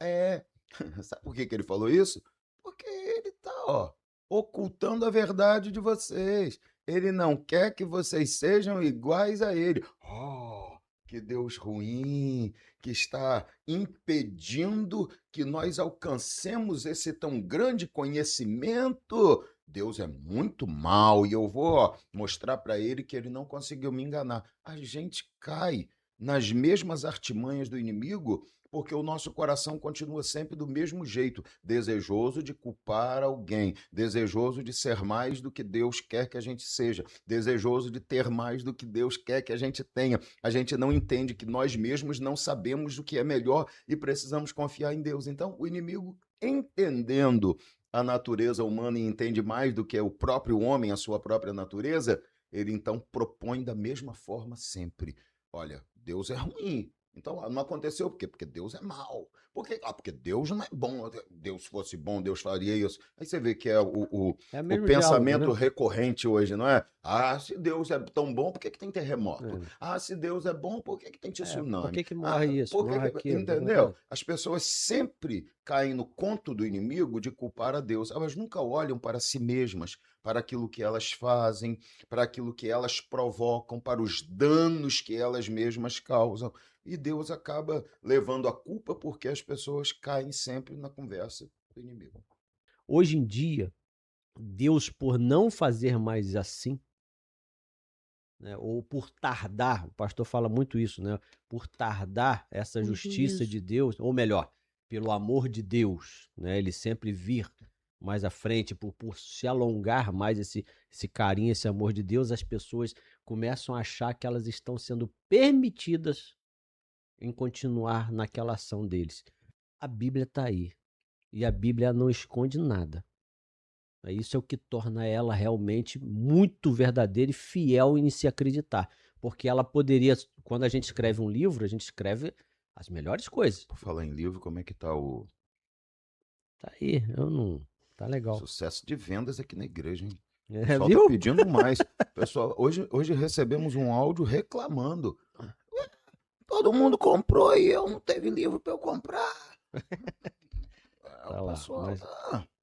Speaker 1: Sabe por que ele falou isso? Porque ele está, ó, ocultando a verdade de vocês. Ele não quer que vocês sejam iguais a ele. Oh, que Deus ruim, que está impedindo que nós alcancemos esse tão grande conhecimento. Deus é muito mau e eu vou, ó, mostrar para ele que ele não conseguiu me enganar. A gente cai nas mesmas artimanhas do inimigo, porque o nosso coração continua sempre do mesmo jeito, desejoso de culpar alguém, desejoso de ser mais do que Deus quer que a gente seja, desejoso de ter mais do que Deus quer que a gente tenha. A gente não entende que nós mesmos não sabemos o que é melhor e precisamos confiar em Deus. Então, o inimigo, entendendo a natureza humana e entende mais do que é o próprio homem, a sua própria natureza, ele então propõe da mesma forma sempre. Olha, Deus é ruim. Então, não aconteceu por quê? Porque Deus é mau. Porque Deus não é bom. Deus fosse bom, Deus faria isso. Aí você vê que é
Speaker 2: É o
Speaker 1: o
Speaker 2: mesmo diálogo,
Speaker 1: pensamento
Speaker 2: né?
Speaker 1: recorrente hoje, não é? Ah, se Deus é tão bom, por que tem terremoto?
Speaker 2: É.
Speaker 1: Ah, se Deus é bom, por que tem
Speaker 2: Por
Speaker 1: tsunami?
Speaker 2: que morre isso,
Speaker 1: Por
Speaker 2: morre aquilo? O que
Speaker 1: Entendeu?
Speaker 2: acontece?
Speaker 1: As pessoas sempre caem no conto do inimigo de culpar a Deus. Elas nunca olham para si mesmas, para aquilo que elas fazem, para aquilo que elas provocam, para os danos que elas mesmas causam. E Deus acaba levando a culpa porque as pessoas caem sempre na conversa do inimigo.
Speaker 2: Hoje em dia, Deus, por não fazer mais assim, né, ou por tardar, o pastor fala muito isso, né? Por tardar essa
Speaker 3: O
Speaker 2: justiça
Speaker 3: juízo.
Speaker 2: de Deus, ou melhor, pelo amor de Deus, né? Ele sempre vir mais à frente, por se alongar mais esse carinho, esse amor de Deus, as pessoas começam a achar que elas estão sendo permitidas em continuar naquela ação deles. A Bíblia está aí. E a Bíblia não esconde nada. Isso é o que torna ela realmente muito verdadeira e fiel em se acreditar. Porque ela poderia, quando a gente escreve um livro, a gente escreve as melhores coisas.
Speaker 1: Por falar em livro, como é que tá o
Speaker 2: Tá aí, eu não. Tá legal.
Speaker 1: sucesso de vendas aqui na igreja, hein? O
Speaker 2: É,
Speaker 1: pessoal
Speaker 2: viu?
Speaker 1: tá pedindo mais. Pessoal, hoje recebemos um áudio reclamando. Todo mundo comprou e eu não teve livro para eu comprar.
Speaker 2: Tá
Speaker 1: O
Speaker 2: lá.
Speaker 1: pessoal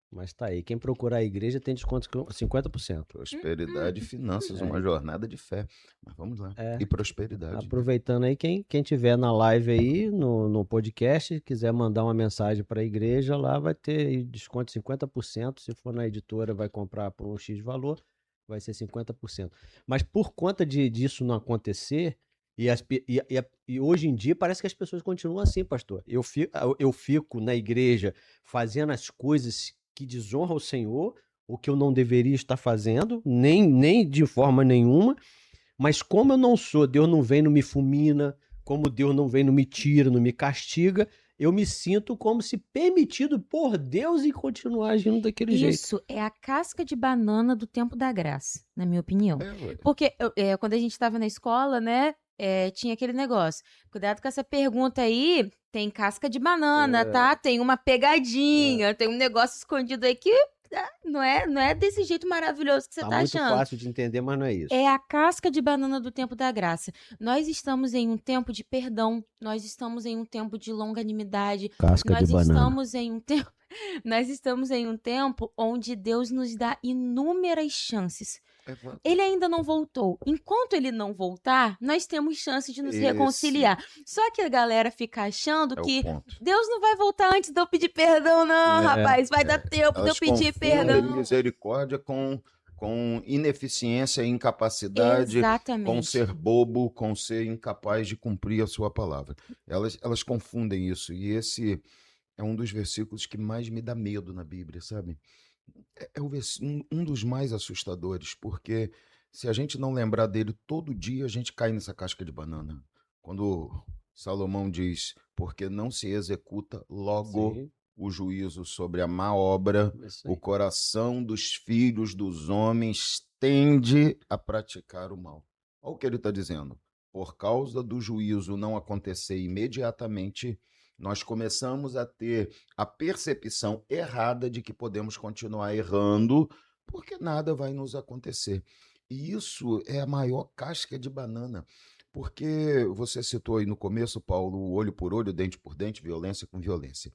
Speaker 2: Mas tá aí. Quem procurar a igreja tem desconto de 50%.
Speaker 1: prosperidade e finanças, uma jornada de fé. Mas vamos lá.
Speaker 2: É.
Speaker 1: E prosperidade.
Speaker 2: Aproveitando aí, quem tiver na live aí, no podcast, quiser mandar uma mensagem para a igreja, lá vai ter aí desconto de 50%. Se for na editora, vai comprar por um X valor, vai ser 50%. Mas por conta disso não acontecer, e hoje em dia parece que as pessoas continuam assim, pastor. Eu fico na igreja fazendo as coisas que desonram o Senhor, o que eu não deveria estar fazendo, nem de forma nenhuma. Mas como eu não sou, Deus não vem, não me fulmina, como Deus não vem, não me tira, não me castiga, eu me sinto como se permitido por Deus e continuar agindo daquele jeito.
Speaker 3: Isso é a casca de banana do tempo da graça, na minha opinião.
Speaker 1: Ué.
Speaker 3: Porque quando a gente estava na escola, né, tinha aquele negócio. Cuidado com essa pergunta aí, tem casca de banana, tá? Tem uma pegadinha, tem um negócio escondido aí que não é desse jeito maravilhoso que você tá
Speaker 2: muito
Speaker 3: achando.
Speaker 2: fácil de entender, mas não é isso.
Speaker 3: É a casca de banana do tempo da graça. Nós estamos em um tempo de perdão, nós estamos em um tempo de longanimidade,
Speaker 2: Casca de banana.
Speaker 3: nós estamos em um tempo onde Deus nos dá inúmeras chances. Ele ainda não voltou. Enquanto ele não voltar, nós temos chance de nos reconciliar. Só que a galera fica achando que Deus não vai voltar antes de eu pedir perdão, não, rapaz. Vai dar tempo de eu pedir perdão.
Speaker 1: Misericórdia com ineficiência e incapacidade,
Speaker 3: Exatamente.
Speaker 1: com ser bobo, com ser incapaz de cumprir a sua palavra. Elas confundem isso. E é um dos versículos que mais me dá medo na Bíblia, sabe? É um dos mais assustadores, porque se a gente não lembrar dele todo dia, a gente cai nessa casca de banana. Quando Salomão diz, porque não se executa logo
Speaker 2: Sim,
Speaker 1: o juízo sobre a má obra,
Speaker 2: é isso
Speaker 1: o
Speaker 2: aí.
Speaker 1: coração dos filhos dos homens tende a praticar o mal. Olha o que ele está dizendo. Por causa do juízo não acontecer imediatamente, nós começamos a ter a percepção errada de que podemos continuar errando, porque nada vai nos acontecer. E isso é a maior casca de banana, porque você citou aí no começo, Paulo, olho por olho, dente por dente, violência com violência.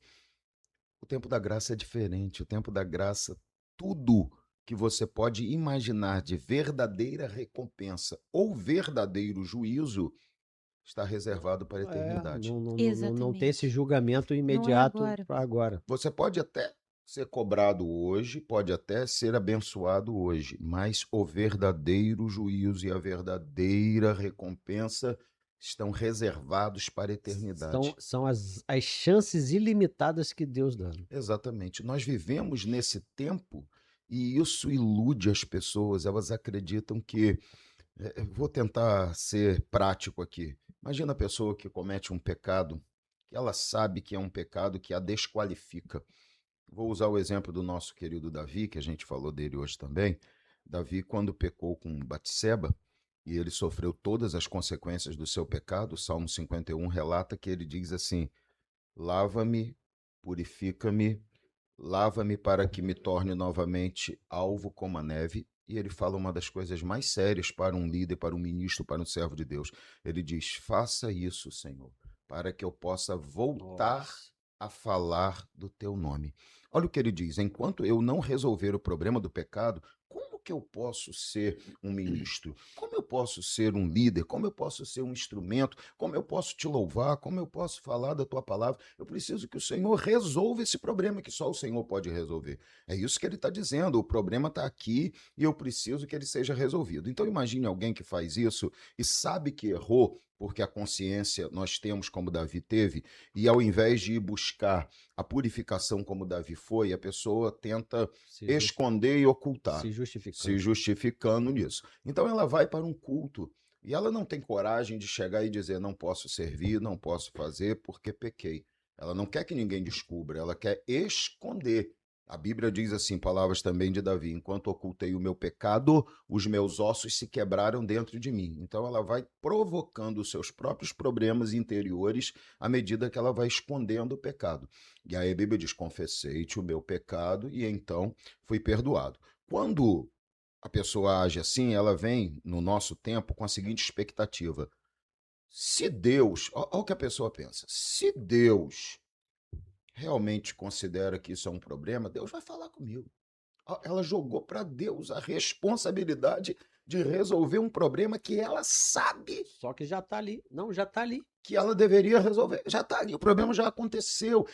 Speaker 1: O tempo da graça é diferente. O tempo da graça, tudo que você pode imaginar de verdadeira recompensa ou verdadeiro juízo está reservado para a eternidade.
Speaker 2: Não tem esse
Speaker 3: Exatamente.
Speaker 2: julgamento
Speaker 3: Não é
Speaker 2: imediato
Speaker 3: agora.
Speaker 2: para agora.
Speaker 1: Você pode até ser cobrado hoje, pode até ser abençoado hoje, mas o verdadeiro juízo e a verdadeira recompensa estão reservados para a eternidade.
Speaker 2: São as chances ilimitadas que Deus dá.
Speaker 1: Exatamente. Nós vivemos nesse tempo e isso ilude as pessoas. Elas acreditam que. Vou tentar ser prático aqui. Imagina a pessoa que comete um pecado, que ela sabe que é um pecado que a desqualifica. Vou usar o exemplo do nosso querido Davi, que a gente falou dele hoje também. Davi, quando pecou com Batseba, e ele sofreu todas as consequências do seu pecado, o Salmo 51 relata que ele diz assim: lava-me, purifica-me, lava-me para que me torne novamente alvo como a neve. E ele fala uma das coisas mais sérias para um líder, para um ministro, para um servo de Deus. Ele diz: faça isso, Senhor, para que eu possa voltar
Speaker 2: Nossa.
Speaker 1: a falar do teu nome. Olha o que ele diz: enquanto eu não resolver o problema do pecado, como que eu posso ser um ministro? Como eu posso ser um líder? Como eu posso ser um instrumento? Como eu posso te louvar? Como eu posso falar da tua palavra? Eu preciso que o Senhor resolva esse problema que só o Senhor pode resolver. É isso que ele está dizendo. O problema está aqui e eu preciso que ele seja resolvido. Então imagine alguém que faz isso e sabe que errou, porque a consciência nós temos como Davi teve, e ao invés de ir buscar a purificação como Davi foi, a pessoa tenta esconder e ocultar, se justificando nisso. Então ela vai para um culto e ela não tem coragem de chegar e dizer: não posso servir, não posso fazer porque pequei. Ela não quer que ninguém descubra, ela quer esconder. A Bíblia diz assim, palavras também de Davi: enquanto ocultei o meu pecado, os meus ossos se quebraram dentro de mim. Então ela vai provocando os seus próprios problemas interiores à medida que ela vai escondendo o pecado. E aí a Bíblia diz: confessei-te o meu pecado e então fui perdoado. Quando a pessoa age assim, ela vem no nosso tempo com a seguinte expectativa: se Deus, olha o que a pessoa pensa, se Deus realmente considera que isso é um problema, Deus vai falar comigo. Ela jogou para Deus a responsabilidade de resolver um problema que ela sabe.
Speaker 2: Só que já está ali. Não, já está ali.
Speaker 1: Que ela deveria resolver. Já está ali, o problema já aconteceu.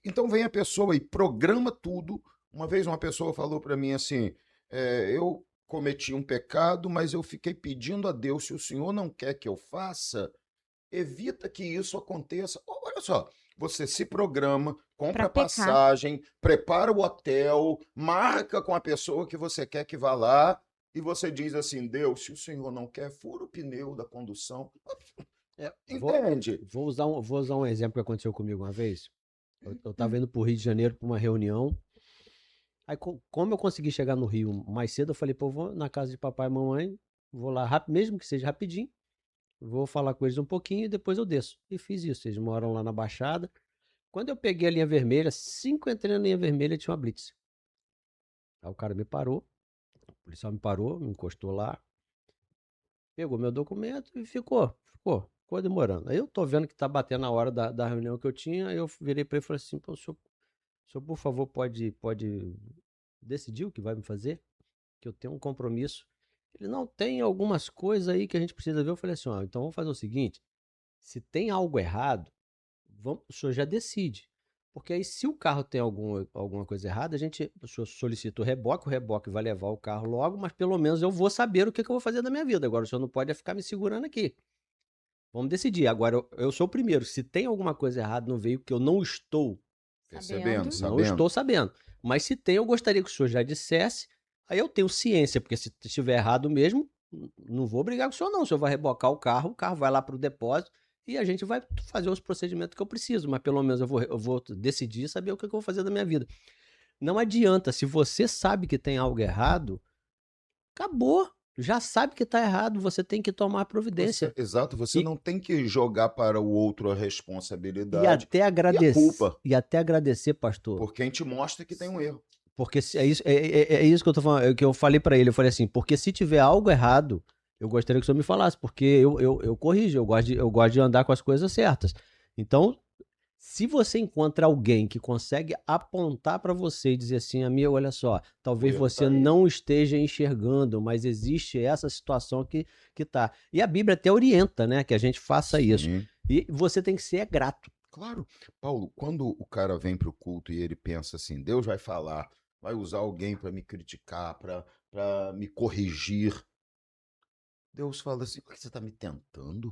Speaker 1: Então vem a pessoa e programa tudo. Uma vez uma pessoa falou para mim assim: eu cometi um pecado, mas eu fiquei pedindo a Deus, se o Senhor não quer que eu faça, evita que isso aconteça. Olha só, você se programa, compra passagem, prepara o hotel, marca com a pessoa que você quer que vá lá, e você diz assim: Deus, se o Senhor não quer, fura o pneu da condução. Entende?
Speaker 2: Vou usar um exemplo que aconteceu comigo uma vez. Eu estava indo para o Rio de Janeiro para uma reunião. Aí, como eu consegui chegar no Rio mais cedo, eu falei: pô, vou na casa de papai e mamãe, vou lá rápido, mesmo que seja rapidinho, vou falar com eles um pouquinho e depois eu desço. E fiz isso. Eles moram lá na Baixada. Quando eu peguei a linha vermelha, assim que eu entrei na linha vermelha, tinha uma blitz. Aí o cara me parou, o policial me parou, me encostou lá, pegou meu documento e ficou demorando. Aí eu tô vendo que tá batendo a hora da reunião que eu tinha, aí eu virei para ele e falei assim: pô, senhor, por favor, pode decidir o que vai me fazer? Que eu tenho um compromisso. Ele: não, tem algumas coisas aí que a gente precisa ver. Eu falei assim: ó, então vamos fazer o seguinte, se tem algo errado, o senhor já decide. Porque aí, se o carro tem alguma coisa errada, o senhor solicita o reboque vai levar o carro logo, mas pelo menos eu vou saber o que eu vou fazer da minha vida. Agora o senhor não pode ficar me segurando aqui. Vamos decidir. Agora, eu sou o primeiro. Se tem alguma coisa errada no veículo que eu não estou
Speaker 1: Percebendo,
Speaker 2: Não
Speaker 1: sabendo.
Speaker 2: estou sabendo. Mas se tem, eu gostaria que o senhor já dissesse. Aí eu tenho ciência, porque se estiver errado mesmo, não vou brigar com o senhor, não. O senhor vai rebocar o carro vai lá para o depósito e a gente vai fazer os procedimentos que eu preciso. Mas pelo menos eu vou decidir saber o que eu vou fazer da minha vida. Não adianta, se você sabe que tem algo errado, acabou. Já sabe que está errado, você tem que tomar providência.
Speaker 1: Exato, você
Speaker 2: E-
Speaker 1: não tem que jogar para o outro a
Speaker 2: E
Speaker 1: responsabilidade
Speaker 2: até
Speaker 1: e a
Speaker 2: agradecer,
Speaker 1: culpa,
Speaker 2: pastor.
Speaker 1: por quem te mostra que tem um erro.
Speaker 2: Porque é isso que eu tô falando, que eu falei pra ele. Eu falei assim, porque se tiver algo errado, eu gostaria que o senhor me falasse, porque eu corrijo, eu gosto de andar com as coisas certas. Então, se você encontra alguém que consegue apontar pra você e dizer assim, amigo, olha só, talvez
Speaker 1: erro
Speaker 2: você
Speaker 1: tá aí.
Speaker 2: não esteja enxergando, mas existe essa situação que tá. E a Bíblia até orienta, né, que a gente faça isso.
Speaker 1: Sim.
Speaker 2: E você tem que ser grato.
Speaker 1: Claro, Paulo, quando o cara vem para o culto e ele pensa assim, Deus vai falar, vai usar alguém para me criticar, para me corrigir. Deus fala assim, por que você está me tentando?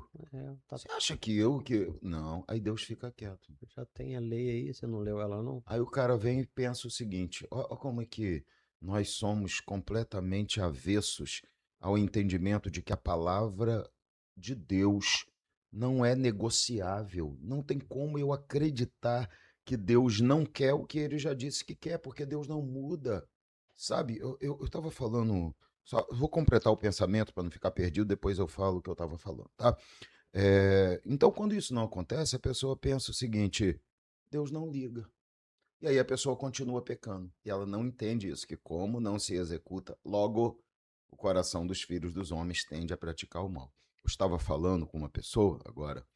Speaker 1: Você acha que que... Não, aí Deus fica quieto.
Speaker 2: Já tem a lei aí, você não leu ela não?
Speaker 1: Aí o cara vem e pensa o seguinte, ó como é que nós somos completamente avessos ao entendimento de que a palavra de Deus não é negociável. Não tem como eu acreditar que Deus não quer o que ele já disse que quer, porque Deus não muda. Sabe, eu estava falando, só vou completar o pensamento para não ficar perdido, depois eu falo o que eu estava falando, tá? Então, quando isso não acontece, a pessoa pensa o seguinte, Deus não liga. E aí a pessoa continua pecando. E ela não entende isso, que como não se executa, logo o coração dos filhos dos homens tende a praticar o mal. Eu estava falando com uma pessoa, agora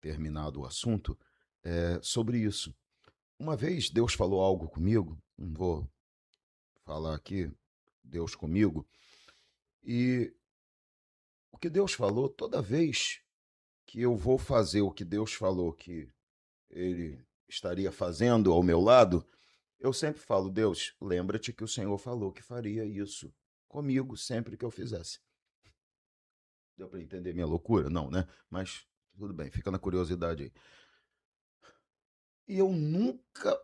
Speaker 1: terminado o assunto, sobre isso. Uma vez Deus falou algo comigo, não vou falar aqui, Deus comigo, e o que Deus falou, toda vez que eu vou fazer o que Deus falou que Ele estaria fazendo ao meu lado, eu sempre falo, Deus, lembra-te que o Senhor falou que faria isso comigo sempre que eu fizesse. Deu para entender minha loucura? Não, né? Mas tudo bem, fica na curiosidade aí. E eu nunca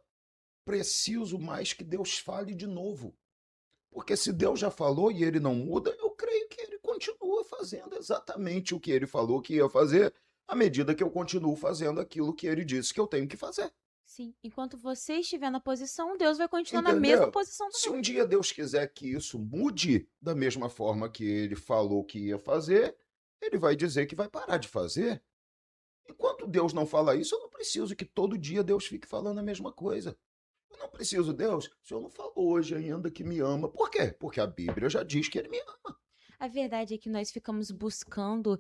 Speaker 1: preciso mais que Deus fale de novo. Porque se Deus já falou e ele não muda, eu creio que ele continua fazendo exatamente o que ele falou que ia fazer, à medida que eu continuo fazendo aquilo que ele disse que eu tenho que fazer.
Speaker 3: Sim, enquanto você estiver na posição, Deus vai continuar na mesma
Speaker 1: Entendeu?
Speaker 3: posição
Speaker 1: Se
Speaker 3: também.
Speaker 1: um dia Deus quiser que isso mude da mesma forma que ele falou que ia fazer, ele vai dizer que vai parar de fazer. Enquanto Deus não fala isso, eu não preciso que todo dia Deus fique falando a mesma coisa. Eu não preciso, Deus, o Senhor não falou hoje ainda que me ama. Por quê? Porque a Bíblia já diz que ele me ama.
Speaker 3: A verdade é que nós ficamos buscando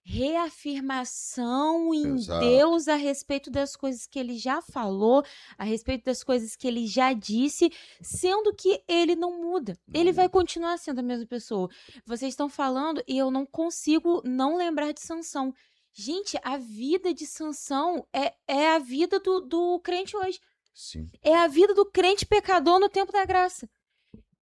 Speaker 3: reafirmação em
Speaker 1: Exato.
Speaker 3: Deus a respeito das coisas que ele já falou, a respeito das coisas que ele já disse, sendo que ele não muda.
Speaker 1: Não
Speaker 3: Ele vai
Speaker 1: muda.
Speaker 3: continuar sendo a mesma pessoa. Vocês estão falando e eu não consigo não lembrar de Sansão. Gente, a vida de Sansão é a vida do crente hoje.
Speaker 1: Sim.
Speaker 3: É a vida do crente pecador no tempo da graça.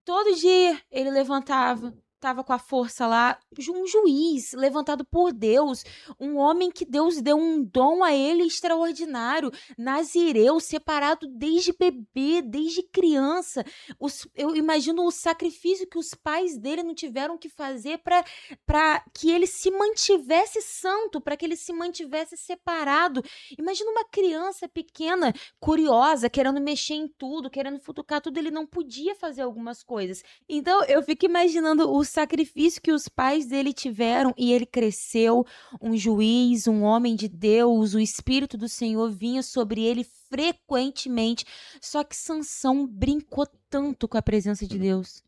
Speaker 3: Todo dia ele levantava, estava com a força lá, um juiz levantado por Deus, um homem que Deus deu um dom a ele extraordinário, nazireu, separado desde bebê, desde criança. Eu imagino o sacrifício que os pais dele não tiveram que fazer para que ele se mantivesse santo, para que ele se mantivesse separado. Imagina uma criança pequena, curiosa, querendo mexer em tudo, querendo futucar tudo, ele não podia fazer algumas coisas. Então, eu fico imaginando o sacrifício que os pais dele tiveram e ele cresceu, um juiz, um homem de Deus, o Espírito do Senhor vinha sobre ele frequentemente. Só que Sansão brincou tanto com a presença de Deus.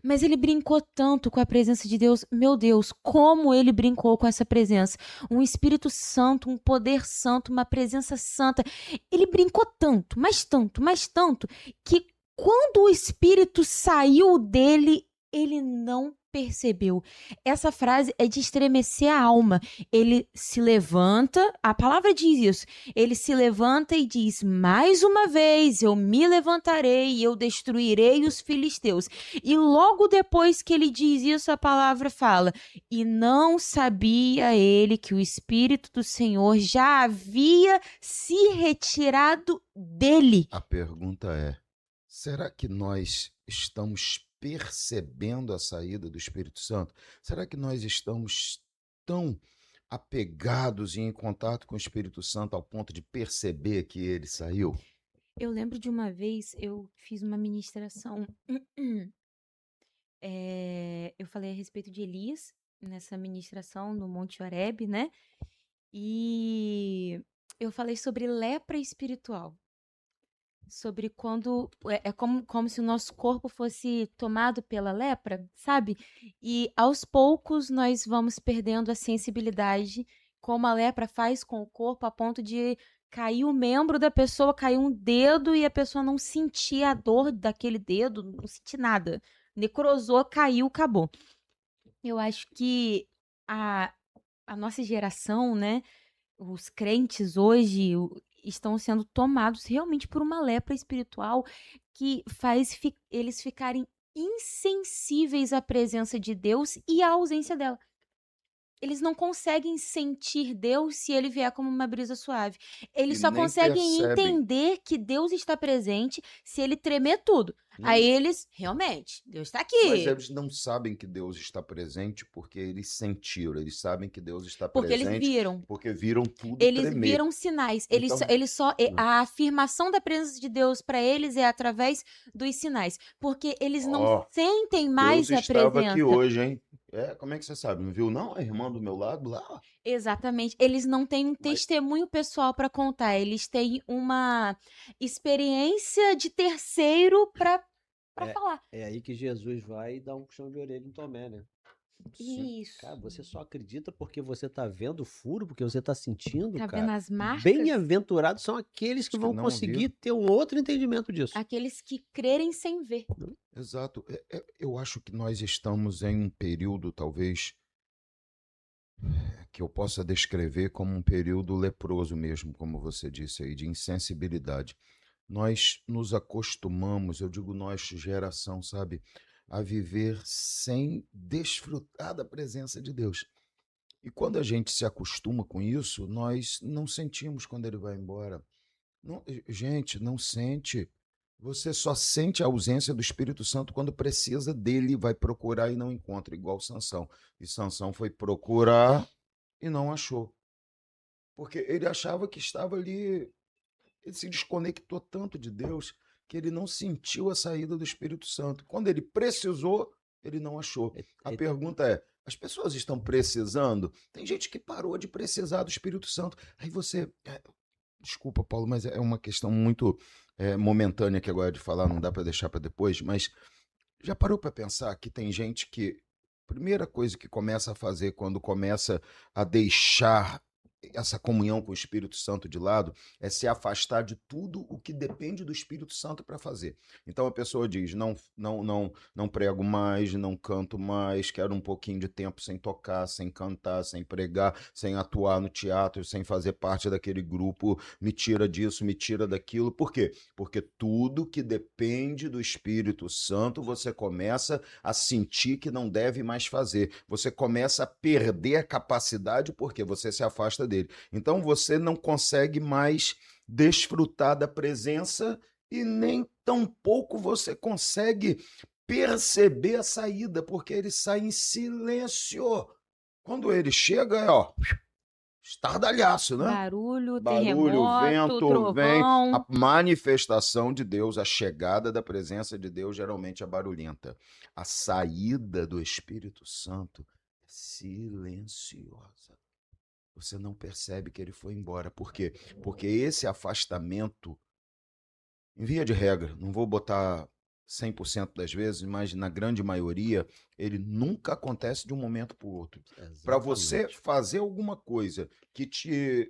Speaker 3: Mas ele brincou tanto com a presença de Deus. Meu Deus, como ele brincou com essa presença. Um Espírito Santo, um poder santo, uma presença santa. Ele brincou tanto, mas tanto, que quando o Espírito saiu dele, ele não percebeu. Essa frase é de estremecer a alma. Ele se levanta, a palavra diz isso. Ele se levanta e diz: mais uma vez eu me levantarei e eu destruirei os filisteus. E logo depois que ele diz isso, a palavra fala: e não sabia ele que o Espírito do Senhor já havia se retirado dele.
Speaker 1: A pergunta é: será que nós estamos percebendo a saída do Espírito Santo? Será que nós estamos tão apegados e em contato com o Espírito Santo ao ponto de perceber que ele saiu?
Speaker 3: Eu lembro de uma vez, eu fiz uma ministração, eu falei a respeito de Elias, nessa ministração no Monte Horebe, né? E eu falei sobre lepra espiritual. Sobre quando é como se o nosso corpo fosse tomado pela lepra, sabe? E aos poucos nós vamos perdendo a sensibilidade, como a lepra faz com o corpo, a ponto de cair o membro da pessoa, cair um dedo e a pessoa não sentir a dor daquele dedo, não sentir nada. Necrosou, caiu, acabou. Eu acho que a, a nossa geração, né? Os crentes hoje estão sendo tomados realmente por uma lepra espiritual que faz eles ficarem insensíveis à presença de Deus e à ausência dela. Eles não conseguem sentir Deus se ele vier como uma brisa suave. Eles
Speaker 1: E
Speaker 3: só
Speaker 1: nem
Speaker 3: conseguem
Speaker 1: percebem.
Speaker 3: entender que Deus está presente se ele tremer tudo. Aí eles, realmente, Deus está
Speaker 1: Mas
Speaker 3: aqui.
Speaker 1: eles não sabem que Deus está presente porque eles sentiram. Eles sabem que Deus está
Speaker 3: Porque eles
Speaker 1: presente
Speaker 3: viram.
Speaker 1: porque viram tudo
Speaker 3: Eles
Speaker 1: tremer.
Speaker 3: viram sinais.
Speaker 1: Então,
Speaker 3: A afirmação da presença de Deus para eles é através dos sinais. Porque eles não
Speaker 1: ó,
Speaker 3: sentem
Speaker 1: Deus
Speaker 3: mais a
Speaker 1: estava aqui
Speaker 3: presença.
Speaker 1: hoje, hein? Como é que você sabe? Não viu, não? A irmã do meu lado lá?
Speaker 3: Exatamente. Eles não têm um
Speaker 1: Mas
Speaker 3: testemunho pessoal para contar. Eles têm uma experiência de terceiro para
Speaker 2: É,
Speaker 3: falar.
Speaker 2: é aí que Jesus vai e dá um puxão de orelha em Tomé, né?
Speaker 1: sim,
Speaker 2: Cara,
Speaker 3: Isso.
Speaker 2: você só acredita porque você tá vendo o furo, porque você tá sentindo,
Speaker 3: Tá vendo
Speaker 2: cara.
Speaker 3: as marcas?
Speaker 2: Bem-aventurados são aqueles que
Speaker 1: os que
Speaker 2: vão
Speaker 1: não
Speaker 2: conseguir
Speaker 1: viram.
Speaker 2: ter um outro entendimento disso.
Speaker 3: Aqueles que crerem sem ver.
Speaker 1: Exato. Eu acho que nós estamos em um período, talvez, que eu possa descrever como um período leproso mesmo, como você disse aí, de insensibilidade. Nós nos acostumamos, eu digo nós, geração, sabe, a viver sem desfrutar da presença de Deus. E quando a gente se acostuma com isso, nós não sentimos quando ele vai embora. Gente, não sente. Você só sente a ausência do Espírito Santo quando precisa dele, vai procurar e não encontra, igual Sansão. E Sansão foi procurar e não achou. Porque ele achava que estava ali, ele se desconectou tanto de Deus que ele não sentiu a saída do Espírito Santo. Quando ele precisou, ele não achou. A pergunta é: as pessoas estão precisando? Tem gente que parou de precisar do Espírito Santo. Aí você. Desculpa, Paulo, mas é uma questão muito momentânea que agora de falar, não dá para deixar para depois, mas já parou para pensar que tem gente que. Primeira coisa que começa a fazer quando começa a deixar essa comunhão com o Espírito Santo de lado é se afastar de tudo o que depende do Espírito Santo para fazer. Então a pessoa diz: não prego mais, não canto mais, quero um pouquinho de tempo sem tocar, sem cantar, sem pregar, sem atuar no teatro, sem fazer parte daquele grupo, me tira disso, me tira daquilo. Por quê? Porque tudo que depende do Espírito Santo você começa a sentir que não deve mais fazer. Você começa a perder a capacidade porque você se afasta dele. Então você não consegue mais desfrutar da presença e nem tampouco você consegue perceber a saída, porque ele sai em silêncio. Quando ele chega, estardalhaço, né?
Speaker 3: Barulho,
Speaker 1: Barulho,
Speaker 3: terremoto,
Speaker 1: vento, vem. A
Speaker 3: trovão.
Speaker 1: manifestação de Deus, a chegada da presença de Deus geralmente é barulhenta. A saída do Espírito Santo é silenciosa. Você não percebe que ele foi embora. Por quê? Porque esse afastamento, em via de regra, não vou botar 100% das vezes, mas na grande maioria, ele nunca acontece de um momento para o outro. Para você
Speaker 2: Exatamente.
Speaker 1: fazer alguma coisa que te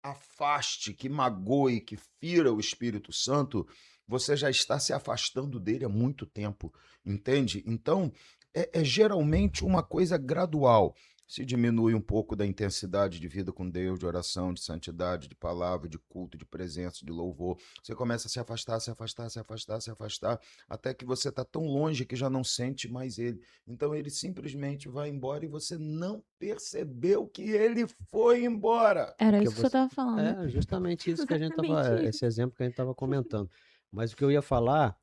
Speaker 1: afaste, que magoe, que fira o Espírito Santo, você já está se afastando dele há muito tempo, entende? Então, é geralmente uma coisa gradual. Se diminui um pouco da intensidade de vida com Deus, de oração, de santidade, de palavra, de culto, de presença, de louvor. Você começa a se afastar, se afastar, se afastar, se afastar, até que você está tão longe que já não sente mais ele. Então ele simplesmente vai embora e você não percebeu que ele foi embora.
Speaker 3: Era
Speaker 2: Porque
Speaker 3: isso que eu
Speaker 2: você.
Speaker 3: tava falando.
Speaker 2: É justamente isso que a gente
Speaker 3: Exatamente
Speaker 2: tava.
Speaker 3: isso.
Speaker 2: Esse exemplo que a gente estava comentando. Mas o que eu ia falar,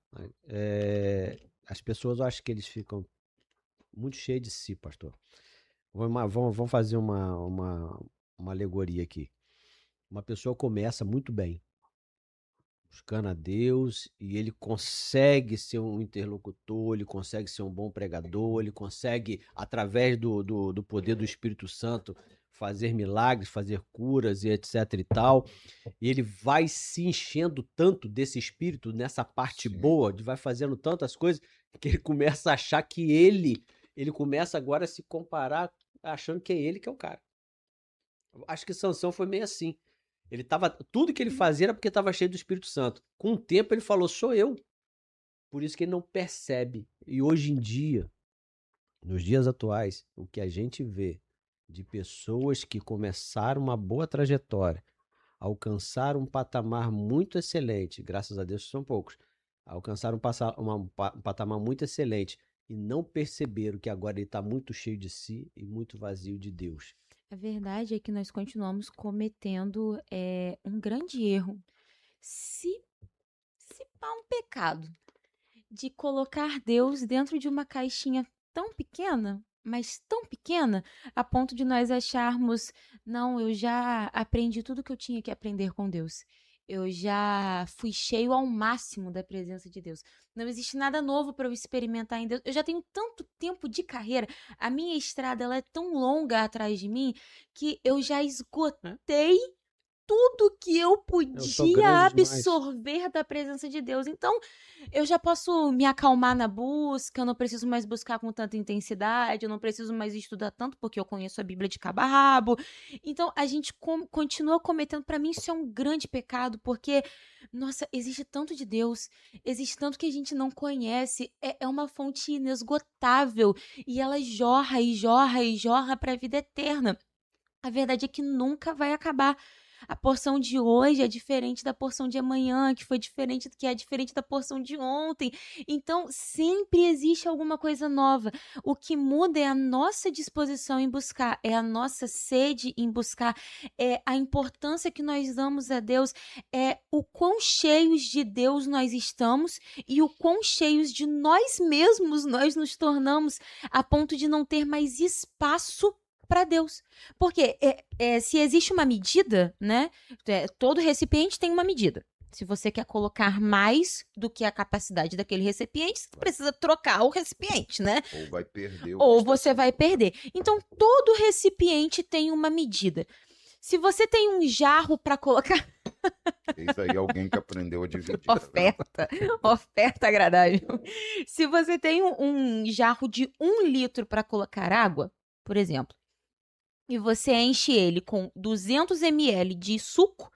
Speaker 2: as pessoas, eu acho que eles ficam muito cheios de si, pastor. Vamos fazer uma alegoria aqui. Uma pessoa começa muito bem, buscando a Deus, e ele consegue ser um interlocutor, ele consegue ser um bom pregador, ele consegue, através do poder do Espírito Santo, fazer milagres, fazer curas e etc e tal. E ele vai se enchendo tanto desse espírito, nessa parte
Speaker 1: Sim.
Speaker 2: boa, vai fazendo tantas coisas, que ele começa a achar que ele começa agora a se comparar, achando que é ele que é o cara. Acho que Sansão foi meio assim. Tudo que ele fazia era porque estava cheio do Espírito Santo. Com o tempo ele falou, sou eu. Por isso que ele não percebe. E hoje em dia, nos dias atuais, o que a gente vê de pessoas que começaram uma boa trajetória, alcançaram um patamar muito excelente, graças a Deus são poucos, alcançaram um patamar muito excelente e não perceberam que agora ele está muito cheio de si e muito vazio de Deus.
Speaker 3: A verdade é que nós continuamos cometendo um grande erro. Se pá um pecado de colocar Deus dentro de uma caixinha tão pequena, mas tão pequena, a ponto de nós acharmos, não, eu já aprendi tudo que eu tinha que aprender com Deus. Eu já fui cheio ao máximo da presença de Deus. Não existe nada novo para eu experimentar em Deus. Eu já tenho tanto tempo de carreira. A minha estrada ela é tão longa atrás de mim que eu já esgotei tudo que eu
Speaker 2: Eu sou
Speaker 3: podia
Speaker 2: grande demais.
Speaker 3: absorver da presença de Deus. Então, eu já posso me acalmar na busca, eu não preciso mais buscar com tanta intensidade, eu não preciso mais estudar tanto, porque eu conheço a Bíblia de cabo a rabo. Então, a gente continua cometendo. Para mim, isso é um grande pecado, porque, nossa, existe tanto de Deus, existe tanto que a gente não conhece, é uma fonte inesgotável, e ela jorra e jorra e jorra para a vida eterna. A verdade é que nunca vai acabar. A porção de hoje é diferente da porção de amanhã, que é diferente da porção de ontem. Então, sempre existe alguma coisa nova. O que muda é a nossa disposição em buscar, é a nossa sede em buscar, é a importância que nós damos a Deus, é o quão cheios de Deus nós estamos e o quão cheios de nós mesmos nós nos tornamos, a ponto de não ter mais espaço para Deus. Porque se existe uma medida, né? Todo recipiente tem uma medida. Se você quer colocar mais do que a capacidade daquele recipiente, você precisa trocar o recipiente, né?
Speaker 1: Ou vai perder o
Speaker 3: Ou
Speaker 1: que está
Speaker 3: você vai
Speaker 1: sendo.
Speaker 3: perder. Então, todo recipiente tem uma medida. Se você tem um jarro para colocar.
Speaker 1: Eis aí alguém que aprendeu a dividir. Tá vendo?
Speaker 3: Oferta agradável. Se você tem um jarro de 1 litro para colocar água, por exemplo, e você enche ele com 200 ml de suco,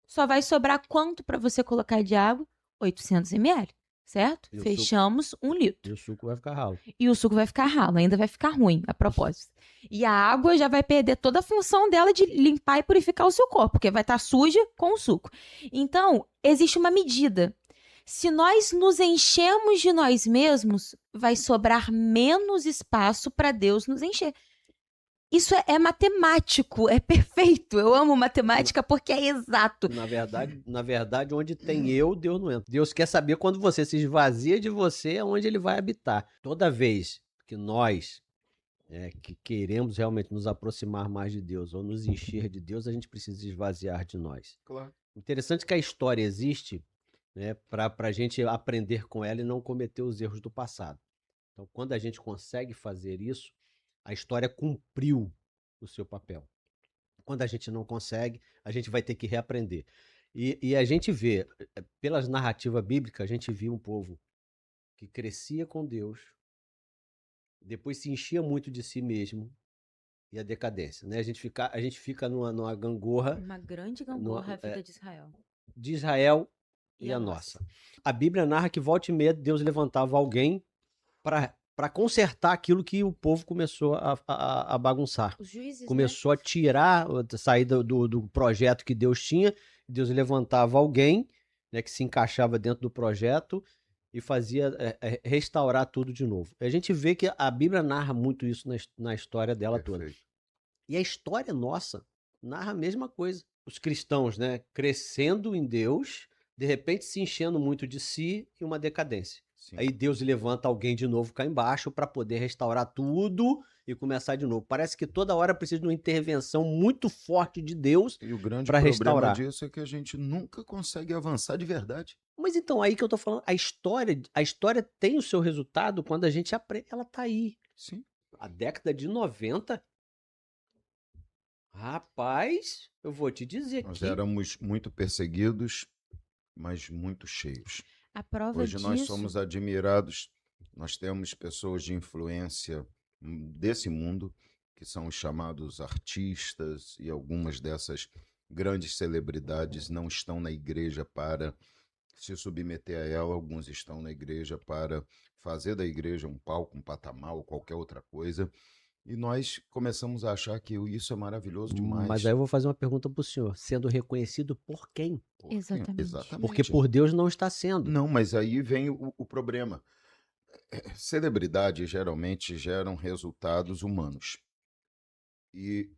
Speaker 3: só vai sobrar quanto para você colocar de água? 800 ml, certo?
Speaker 2: E o
Speaker 3: Fechamos 1
Speaker 2: E
Speaker 3: litro.
Speaker 2: o suco vai ficar ralo.
Speaker 3: E o suco vai ficar ralo, ainda vai ficar ruim, a propósito. E a água já vai perder toda a função dela de limpar e purificar o seu corpo, porque vai estar suja com o suco. Então, existe uma medida. Se nós nos enchermos de nós mesmos, vai sobrar menos espaço para Deus nos encher. Isso é matemático, é perfeito. Eu amo matemática porque é exato.
Speaker 2: Na verdade, onde tem eu, Deus não entra. Deus quer saber quando você se esvazia de você, onde ele vai habitar. Toda vez que nós que queremos realmente nos aproximar mais de Deus ou nos encher de Deus, a gente precisa esvaziar de nós.
Speaker 1: Claro.
Speaker 2: Interessante que a história existe, né, para a gente aprender com ela e não cometer os erros do passado. Então, quando a gente consegue fazer isso, a história cumpriu o seu papel. Quando a gente não consegue, a gente vai ter que reaprender. E a gente vê, pelas narrativas bíblicas, a gente viu um povo que crescia com Deus, depois se enchia muito de si mesmo, e a decadência, né? A gente fica numa gangorra
Speaker 3: Uma grande gangorra a vida de Israel.
Speaker 2: de Israel, e a nossa. A Bíblia narra que volta e meia Deus levantava alguém para consertar aquilo que o povo começou a bagunçar.
Speaker 3: Os juízes, né?
Speaker 2: Começou a tirar, sair do projeto que Deus tinha. Deus levantava alguém, né, que se encaixava dentro do projeto e fazia restaurar tudo de novo. A gente vê que a Bíblia narra muito isso na história dela toda.
Speaker 1: Perfeito.
Speaker 2: E a história nossa narra a mesma coisa. Os cristãos, né, crescendo em Deus, de repente se enchendo muito de si e uma decadência.
Speaker 1: Sim.
Speaker 2: Aí Deus levanta alguém de novo cá embaixo para poder restaurar tudo e começar de novo. Parece que toda hora precisa de uma intervenção muito forte de Deus
Speaker 1: E o grande
Speaker 2: para
Speaker 1: problema
Speaker 2: restaurar.
Speaker 1: disso é que a gente nunca consegue avançar de verdade.
Speaker 2: Mas então, aí que eu tô falando, a história tem o seu resultado quando a gente aprende. Ela tá aí.
Speaker 1: Sim.
Speaker 2: A década de 90, rapaz, eu vou te dizer
Speaker 1: Nós
Speaker 2: que
Speaker 1: éramos muito perseguidos, mas muito cheios.
Speaker 3: A prova
Speaker 1: Hoje nós
Speaker 3: disso,
Speaker 1: somos admirados, nós temos pessoas de influência desse mundo, que são os chamados artistas, e algumas dessas grandes celebridades não estão na igreja para se submeter a ela, alguns estão na igreja para fazer da igreja um palco, um patamar ou qualquer outra coisa. E nós começamos a achar que isso é maravilhoso demais.
Speaker 2: Mas aí eu vou fazer uma pergunta pro senhor. Sendo reconhecido por quem?
Speaker 1: Por quê?
Speaker 3: Exatamente.
Speaker 1: Exatamente.
Speaker 2: Porque por Deus não está sendo.
Speaker 1: Não, mas aí vem o problema. Celebridades geralmente geram resultados humanos. E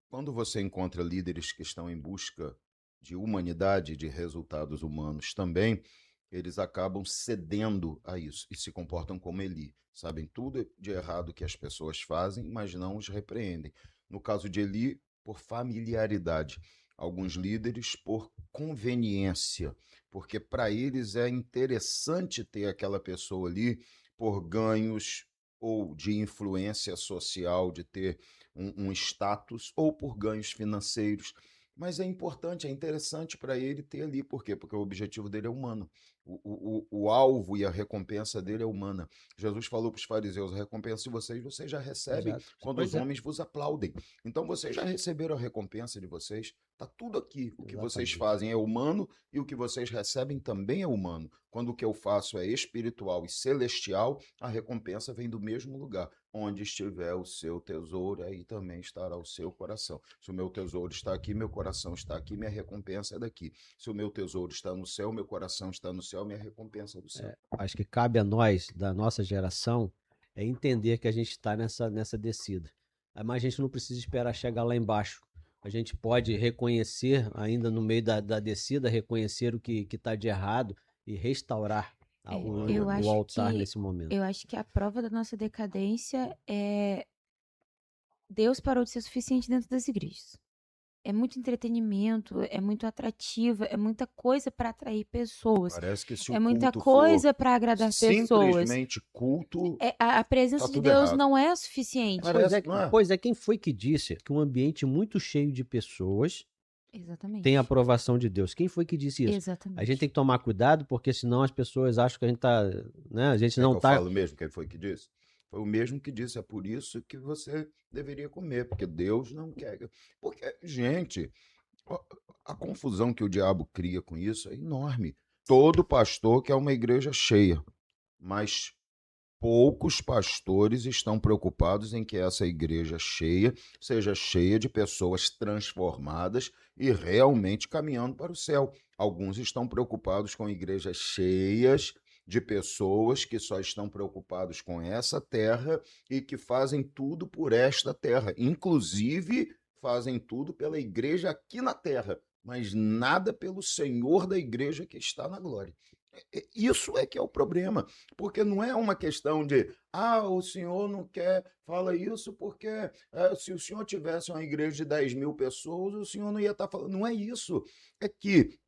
Speaker 1: quando você encontra líderes que estão em busca de humanidade, de resultados humanos também, eles acabam cedendo a isso e se comportam como Eli. Sabem tudo de errado que as pessoas fazem, mas não os repreendem. No caso de Eli, por familiaridade. Alguns líderes por conveniência, porque para eles é interessante ter aquela pessoa ali por ganhos ou de influência social, de ter um status, ou por ganhos financeiros. Mas é importante, é interessante para ele ter ali. Por quê? Porque o objetivo dele é humano. O alvo e a recompensa dele é humana. Jesus falou para os fariseus: a recompensa de vocês já recebem
Speaker 2: Exato.
Speaker 1: quando
Speaker 2: Pois
Speaker 1: os
Speaker 2: é.
Speaker 1: homens vos aplaudem. Então vocês já receberam a recompensa de vocês. Está tudo aqui. O que vocês
Speaker 2: Exatamente.
Speaker 1: fazem é humano e o que vocês recebem também é humano. Quando o que eu faço é espiritual e celestial, a recompensa vem do mesmo lugar. Onde estiver o seu tesouro, aí também estará o seu coração. Se o meu tesouro está aqui, meu coração está aqui, minha recompensa é daqui. Se o meu tesouro está no céu, meu coração está no céu, minha recompensa é do céu.
Speaker 2: Acho que cabe a nós, da nossa geração, entender que a gente está nessa descida. Mas a gente não precisa esperar chegar lá embaixo. A gente pode reconhecer, ainda no meio da descida, reconhecer o que está de errado e restaurar
Speaker 3: eu
Speaker 2: o
Speaker 3: acho
Speaker 2: altar
Speaker 3: que-
Speaker 2: nesse momento.
Speaker 3: eu acho que a prova da nossa decadência é Deus parou de ser suficiente dentro das igrejas. É muito entretenimento, é muito atrativo, é muita coisa para atrair pessoas.
Speaker 1: Parece que se
Speaker 3: É
Speaker 1: o
Speaker 3: muita
Speaker 1: culto
Speaker 3: coisa para agradar
Speaker 1: for
Speaker 3: pessoas.
Speaker 1: simplesmente culto,
Speaker 3: A presença
Speaker 1: Tá
Speaker 3: de
Speaker 1: tudo
Speaker 3: Deus
Speaker 1: errado.
Speaker 3: não é suficiente.
Speaker 1: Parece, não é?
Speaker 2: Pois é, quem foi que disse que um ambiente muito cheio de pessoas
Speaker 3: Exatamente.
Speaker 2: tem a aprovação de Deus? Quem foi que disse isso?
Speaker 3: Exatamente.
Speaker 2: A gente tem que tomar cuidado, porque senão as pessoas acham que a gente tá, né? A gente
Speaker 1: É
Speaker 2: não
Speaker 1: que eu
Speaker 2: tá.
Speaker 1: falo mesmo, quem foi que disse? Foi o mesmo que disse, é por isso que você deveria comer, porque Deus não quer. Porque, gente, a confusão que o diabo cria com isso é enorme. Todo pastor quer uma igreja cheia, mas poucos pastores estão preocupados em que essa igreja cheia seja cheia de pessoas transformadas e realmente caminhando para o céu. Alguns estão preocupados com igrejas cheias de pessoas que só estão preocupados com essa terra e que fazem tudo por esta terra, inclusive fazem tudo pela igreja aqui na terra, mas nada pelo Senhor da igreja que está na glória. Isso é que é o problema, porque não é uma questão de o senhor não quer, fala isso porque se o senhor tivesse uma igreja de 10 mil pessoas, o senhor não ia estar falando. Não é isso, é que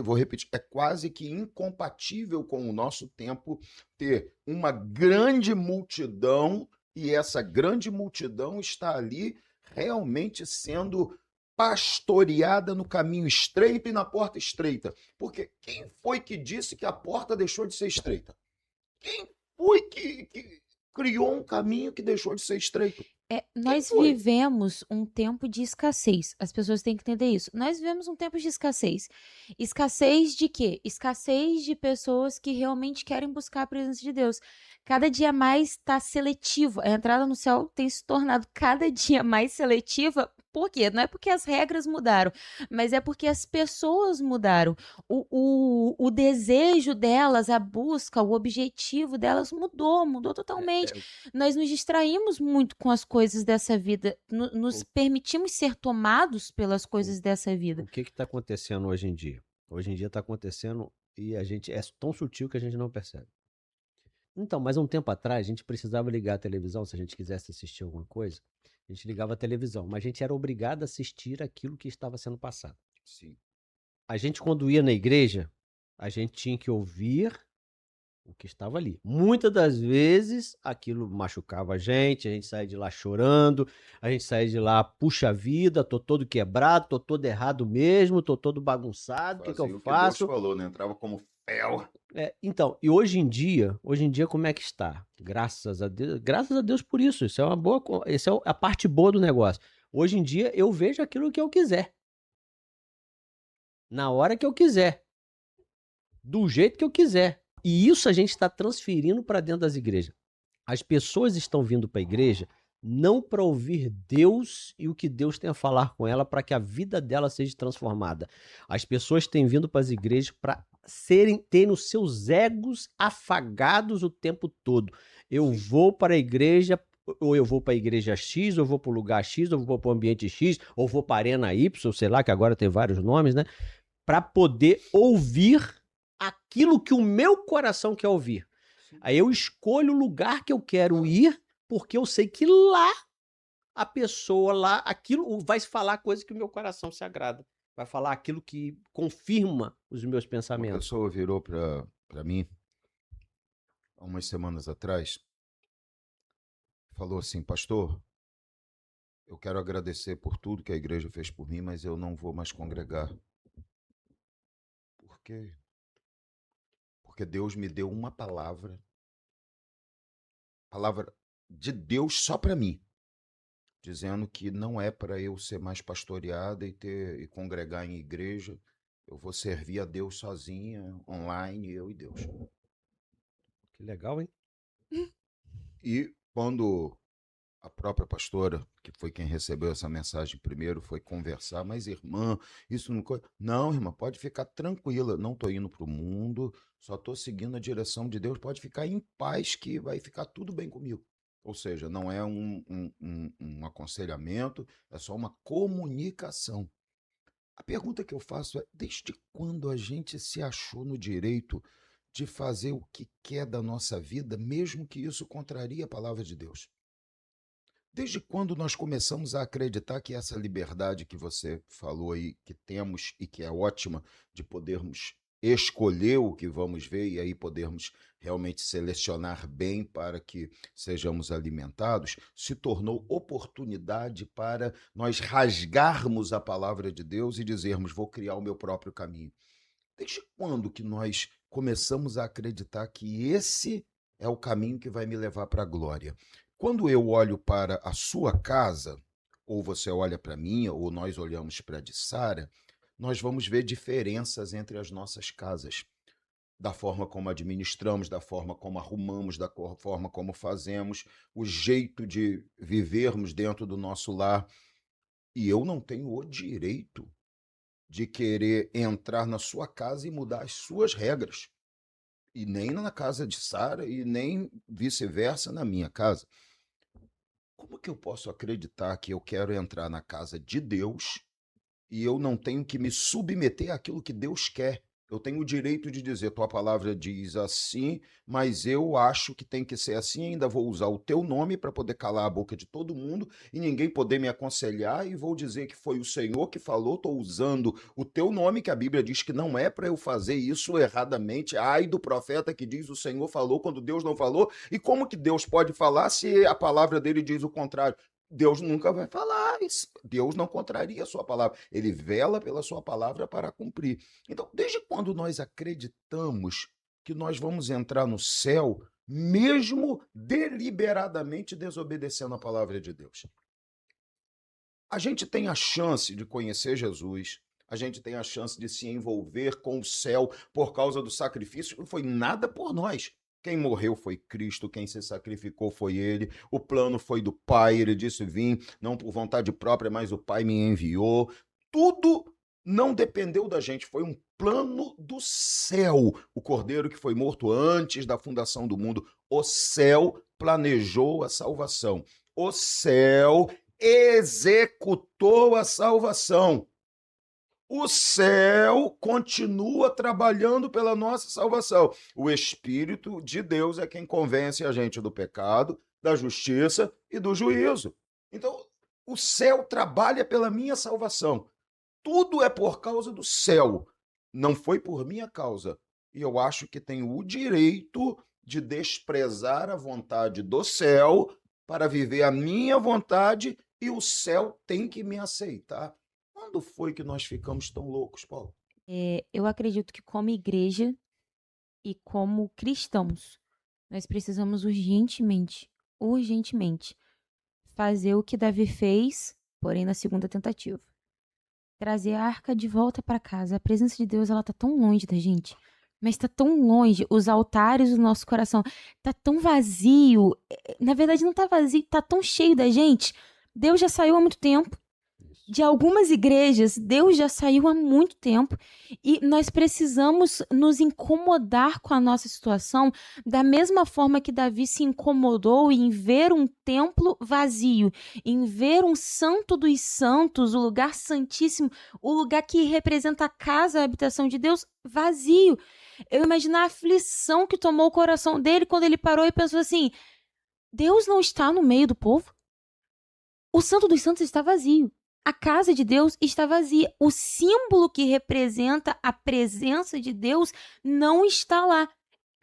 Speaker 1: vou repetir, é quase que incompatível com o nosso tempo ter uma grande multidão e essa grande multidão está ali realmente sendo pastoreada no caminho estreito e na porta estreita. Porque quem foi que disse que a porta deixou de ser estreita? Quem foi que criou um caminho que deixou de ser estreito?
Speaker 3: Nós
Speaker 1: foi?
Speaker 3: vivemos um tempo de escassez. As pessoas têm que entender isso. Nós vivemos um tempo de escassez. Escassez de quê? Escassez de pessoas que realmente querem buscar a presença de Deus. Cada dia mais está seletivo. A entrada no céu tem se tornado cada dia mais seletiva. Por quê? Não é porque as regras mudaram, mas é porque as pessoas mudaram. O desejo delas, a busca, o objetivo delas mudou totalmente. Nós nos distraímos muito com as coisas dessa vida, nos
Speaker 2: O,
Speaker 3: permitimos ser tomados pelas
Speaker 2: o,
Speaker 3: coisas dessa vida.
Speaker 2: o que está acontecendo hoje em dia? Hoje em dia está acontecendo e a gente é tão sutil que a gente não percebe. Então, mas um tempo atrás, a gente precisava ligar a televisão, se a gente quisesse assistir alguma coisa, a gente ligava a televisão, mas a gente era obrigado a assistir aquilo que estava sendo passado.
Speaker 1: Sim.
Speaker 2: A gente, quando ia na igreja, a gente tinha que ouvir o que estava ali. Muitas das vezes, aquilo machucava a gente saía de lá chorando, a gente saía de lá, puxa vida, tô todo quebrado, tô todo errado mesmo, tô todo bagunçado, o que eu
Speaker 1: Fazia o que Deus
Speaker 2: faço?
Speaker 1: falou, né? Entrava como fel.
Speaker 2: Então, e hoje em dia como é que está? Graças a Deus por isso. Isso é uma boa, isso é a parte boa do negócio. Hoje em dia eu vejo aquilo que eu quiser, na hora que eu quiser, do jeito que eu quiser. E isso a gente está transferindo para dentro das igrejas. As pessoas estão vindo para a igreja não para ouvir Deus e o que Deus tem a falar com ela para que a vida dela seja transformada. As pessoas têm vindo para as igrejas para terem os seus egos afagados o tempo todo. Eu
Speaker 1: Sim.
Speaker 2: vou para a igreja, ou eu vou para a igreja X, ou eu vou para o lugar X, ou eu vou para o ambiente X, ou vou para a Arena Y, sei lá, que agora tem vários nomes, né? Para poder ouvir aquilo que o meu coração quer ouvir.
Speaker 1: Sim.
Speaker 2: Aí eu escolho o lugar que eu quero ir, porque eu sei que lá a pessoa lá, aquilo vai falar coisas que o meu coração se agrada. Vai falar aquilo que confirma os meus
Speaker 1: Uma
Speaker 2: pensamentos.
Speaker 1: pessoa virou para mim, há umas semanas atrás, falou assim: Pastor, eu quero agradecer por tudo que a igreja fez por mim, mas eu não vou mais congregar. Por quê? Porque Deus me deu uma palavra de Deus só para mim, dizendo que não é para eu ser mais pastoreada e congregar em igreja. Eu vou servir a Deus sozinha, online, eu e Deus.
Speaker 2: Que legal, hein?
Speaker 1: E quando a própria pastora, que foi quem recebeu essa mensagem primeiro, foi conversar, mas irmã, isso não... Não, irmã, pode ficar tranquila, não estou indo para o mundo, só estou seguindo a direção de Deus, pode ficar em paz que vai ficar tudo bem comigo. Ou seja, não é um aconselhamento, é só uma comunicação. A pergunta que eu faço é: desde quando a gente se achou no direito de fazer o que quer da nossa vida, mesmo que isso contrarie a palavra de Deus? Desde quando nós começamos a acreditar que essa liberdade que você falou aí, que temos e que é ótima, de podermos escolher o que vamos ver e aí podermos realmente selecionar bem para que sejamos alimentados, se tornou oportunidade para nós rasgarmos a palavra de Deus e dizermos: vou criar o meu próprio caminho? Desde quando que nós começamos a acreditar que esse é o caminho que vai me levar para a glória? Quando eu olho para a sua casa, ou você olha para a minha, ou nós olhamos para a de Sara, nós vamos ver diferenças entre as nossas casas. Da forma como administramos, da forma como arrumamos, da forma como fazemos, o jeito de vivermos dentro do nosso lar. E eu não tenho o direito de querer entrar na sua casa e mudar as suas regras. E nem na casa de Sara e nem vice-versa na minha casa. Como que eu posso acreditar que eu quero entrar na casa de Deus e eu não tenho que me submeter àquilo que Deus quer? Eu tenho o direito de dizer: tua palavra diz assim, mas eu acho que tem que ser assim, ainda vou usar o teu nome para poder calar a boca de todo mundo e ninguém poder me aconselhar, e vou dizer que foi o Senhor que falou, estou usando o teu nome, que a Bíblia diz que não é para eu fazer isso erradamente. Ai do profeta que diz: o Senhor falou quando Deus não falou. E como que Deus pode falar se a palavra dele diz o contrário? Deus nunca vai falar isso. Deus não contraria a sua palavra. Ele vela pela sua palavra para cumprir. Então, desde quando nós acreditamos que nós vamos entrar no céu mesmo deliberadamente desobedecendo a palavra de Deus. A gente tem a chance de conhecer Jesus, a gente tem a chance de se envolver com o céu por causa do sacrifício, não foi nada por nós. Quem morreu foi Cristo, quem se sacrificou foi ele, o plano foi do Pai, ele disse: vim, não por vontade própria, mas o Pai me enviou. Tudo não dependeu da gente, foi um plano do céu. O Cordeiro que foi morto antes da fundação do mundo, o céu planejou a salvação. O céu executou a salvação. O céu continua trabalhando pela nossa salvação. O Espírito de Deus é quem convence a gente do pecado, da justiça e do juízo. Então, o céu trabalha pela minha salvação. Tudo é por causa do céu. Não foi por minha causa. E eu acho que tenho o direito de desprezar a vontade do céu para viver a minha vontade, e o céu tem que me aceitar. Quando foi que nós ficamos tão loucos, Paulo?
Speaker 3: Eu acredito que como igreja e como cristãos, nós precisamos urgentemente fazer o que Davi fez, porém na segunda tentativa. Trazer a arca de volta para casa. A presença de Deus, ela tá tão longe da gente, mas tá tão longe. Os altares do nosso coração tá tão vazio. Na verdade, não tá vazio, tá tão cheio da gente. Deus já saiu há muito tempo. De algumas igrejas, Deus já saiu há muito tempo, e nós precisamos nos incomodar com a nossa situação da mesma forma que Davi se incomodou em ver um templo vazio, em ver um santo dos santos, o lugar santíssimo, o lugar que representa a casa, a habitação de Deus, vazio. Eu imagino a aflição que tomou o coração dele quando ele parou e pensou assim: Deus não está no meio do povo? O santo dos santos está vazio. A casa de Deus está vazia. O símbolo que representa a presença de Deus não está lá.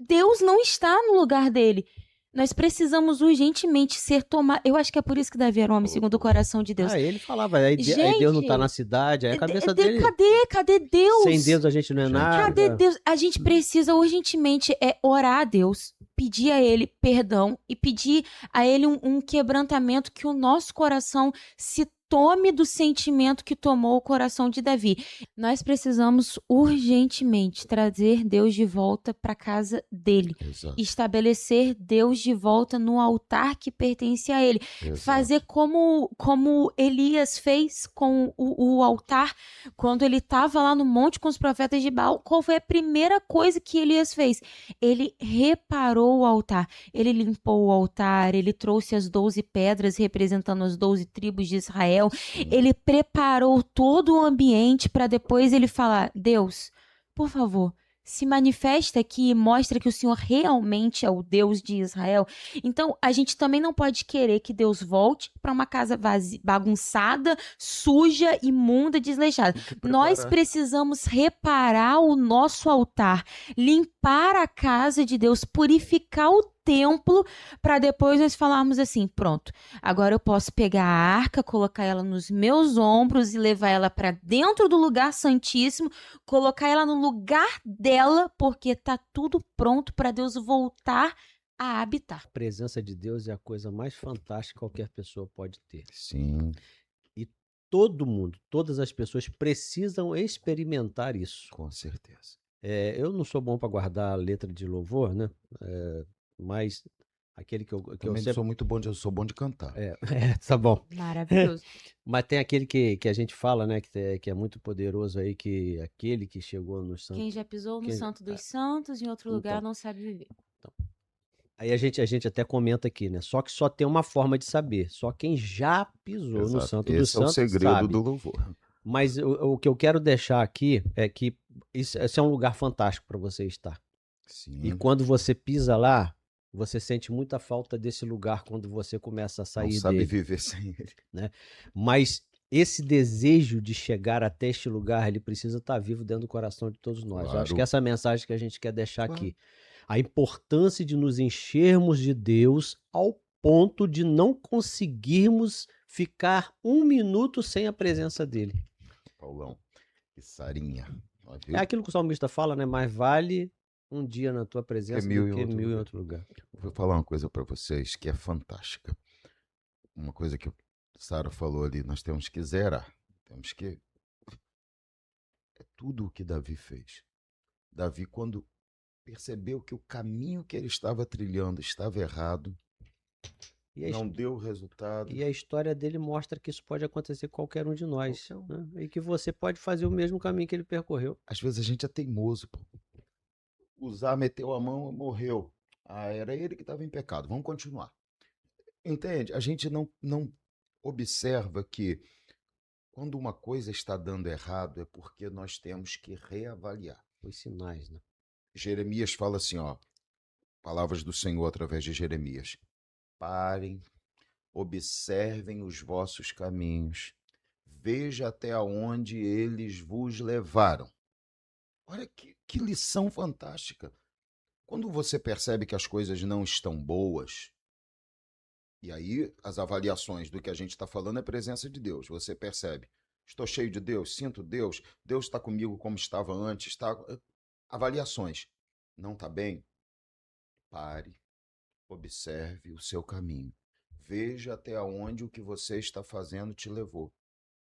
Speaker 3: Deus não está no lugar dele. Nós precisamos urgentemente ser tomados. Eu acho que é por isso que Davi era um homem segundo o coração de Deus.
Speaker 2: Ele falava, aí Deus não está na cidade, aí a cabeça dele...
Speaker 3: Cadê Deus?
Speaker 2: Sem Deus a gente não é nada.
Speaker 3: Cadê Deus? A gente precisa urgentemente orar a Deus, pedir a Ele perdão e pedir a Ele um quebrantamento, que o nosso coração se tome do sentimento que tomou o coração de Davi. Nós precisamos urgentemente trazer Deus de volta para a casa dele.
Speaker 1: Exato.
Speaker 3: Estabelecer Deus de volta no altar que pertence a ele.
Speaker 1: Exato.
Speaker 3: Fazer como Elias fez com o altar quando ele estava lá no monte com os profetas de Baal. Qual foi a primeira coisa que Elias fez? Ele reparou o altar. Ele limpou o altar, ele trouxe as 12 pedras representando as 12 tribos de Israel. Ele preparou todo o ambiente para depois ele falar: Deus, por favor, se manifesta aqui e mostra que o Senhor realmente é o Deus de Israel. Então, a gente também não pode querer que Deus volte para uma casa bagunçada, suja, imunda, desleixada. Nós precisamos reparar o nosso altar, limpar a casa de Deus, purificar o templo, para depois nós falarmos assim: pronto, agora eu posso pegar a arca, colocar ela nos meus ombros e levar ela para dentro do lugar santíssimo, colocar ela no lugar dela, porque tá tudo pronto para Deus voltar a habitar.
Speaker 2: A presença de Deus é a coisa mais fantástica que qualquer pessoa pode ter.
Speaker 1: Sim.
Speaker 2: E todo mundo, todas as pessoas precisam experimentar isso.
Speaker 1: Com certeza.
Speaker 2: Eu não sou bom para guardar a letra de louvor, né? Mas aquele que eu
Speaker 1: sempre sou muito bom, eu sou bom de cantar.
Speaker 2: Tá bom.
Speaker 3: Maravilhoso.
Speaker 2: Mas tem aquele que a gente fala, né, que é muito poderoso aí, que aquele que chegou no santo.
Speaker 3: Quem já pisou no santo dos santos, em outro lugar não sabe viver.
Speaker 2: Então, aí a gente até comenta aqui, né? Só que só tem uma forma de saber. Só quem já pisou no santo dos santos
Speaker 1: Esse é o segredo
Speaker 2: sabe.
Speaker 1: do louvor.
Speaker 2: Mas o que eu quero deixar aqui é que esse é um lugar fantástico para você estar.
Speaker 1: Sim.
Speaker 2: E quando você pisa lá, você sente muita falta desse lugar quando você começa a sair dele.
Speaker 1: Não sabe viver sem ele.
Speaker 2: Né? Mas esse desejo de chegar até este lugar, ele precisa estar vivo dentro do coração de todos nós.
Speaker 1: Claro.
Speaker 2: Eu acho que essa é a mensagem que a gente quer deixar aqui. A importância de nos enchermos de Deus ao ponto de não conseguirmos ficar um minuto sem a presença dele.
Speaker 1: Paulão, que sarinha.
Speaker 2: É aquilo que o salmista fala, né? Mais vale um dia na tua
Speaker 1: É
Speaker 2: presença
Speaker 1: mil
Speaker 2: do
Speaker 1: em
Speaker 2: que
Speaker 1: outro
Speaker 2: 1000 em
Speaker 1: lugar.
Speaker 2: outro lugar.
Speaker 1: Vou falar uma coisa para vocês que é fantástica. Uma coisa que a Sara falou ali, nós temos que zerar. Temos que... É tudo o que Davi fez. Davi, quando percebeu que o caminho que ele estava trilhando estava errado,
Speaker 2: E a,
Speaker 1: não
Speaker 2: his-
Speaker 1: deu resultado.
Speaker 2: e a história dele mostra que isso pode acontecer com qualquer um de nós,
Speaker 1: Qualquer um.
Speaker 2: né? E que você pode fazer o mesmo caminho que ele percorreu.
Speaker 1: Às vezes a gente é teimoso, pô. Usar, meteu a mão, morreu. Ah, era ele que estava em pecado. Vamos continuar. Entende? A gente não observa que quando uma coisa está dando errado é porque nós temos que reavaliar.
Speaker 2: Os sinais, né?
Speaker 1: Jeremias fala assim, ó, palavras do Senhor através de Jeremias. Parem, observem os vossos caminhos, veja até onde eles vos levaram. Olha que lição fantástica. Quando você percebe que as coisas não estão boas, e aí as avaliações do que a gente está falando é presença de Deus. Você percebe, estou cheio de Deus, sinto Deus, Deus está comigo como estava antes. Avaliações. Não está bem? Pare, observe o seu caminho. Veja até onde o que você está fazendo te levou.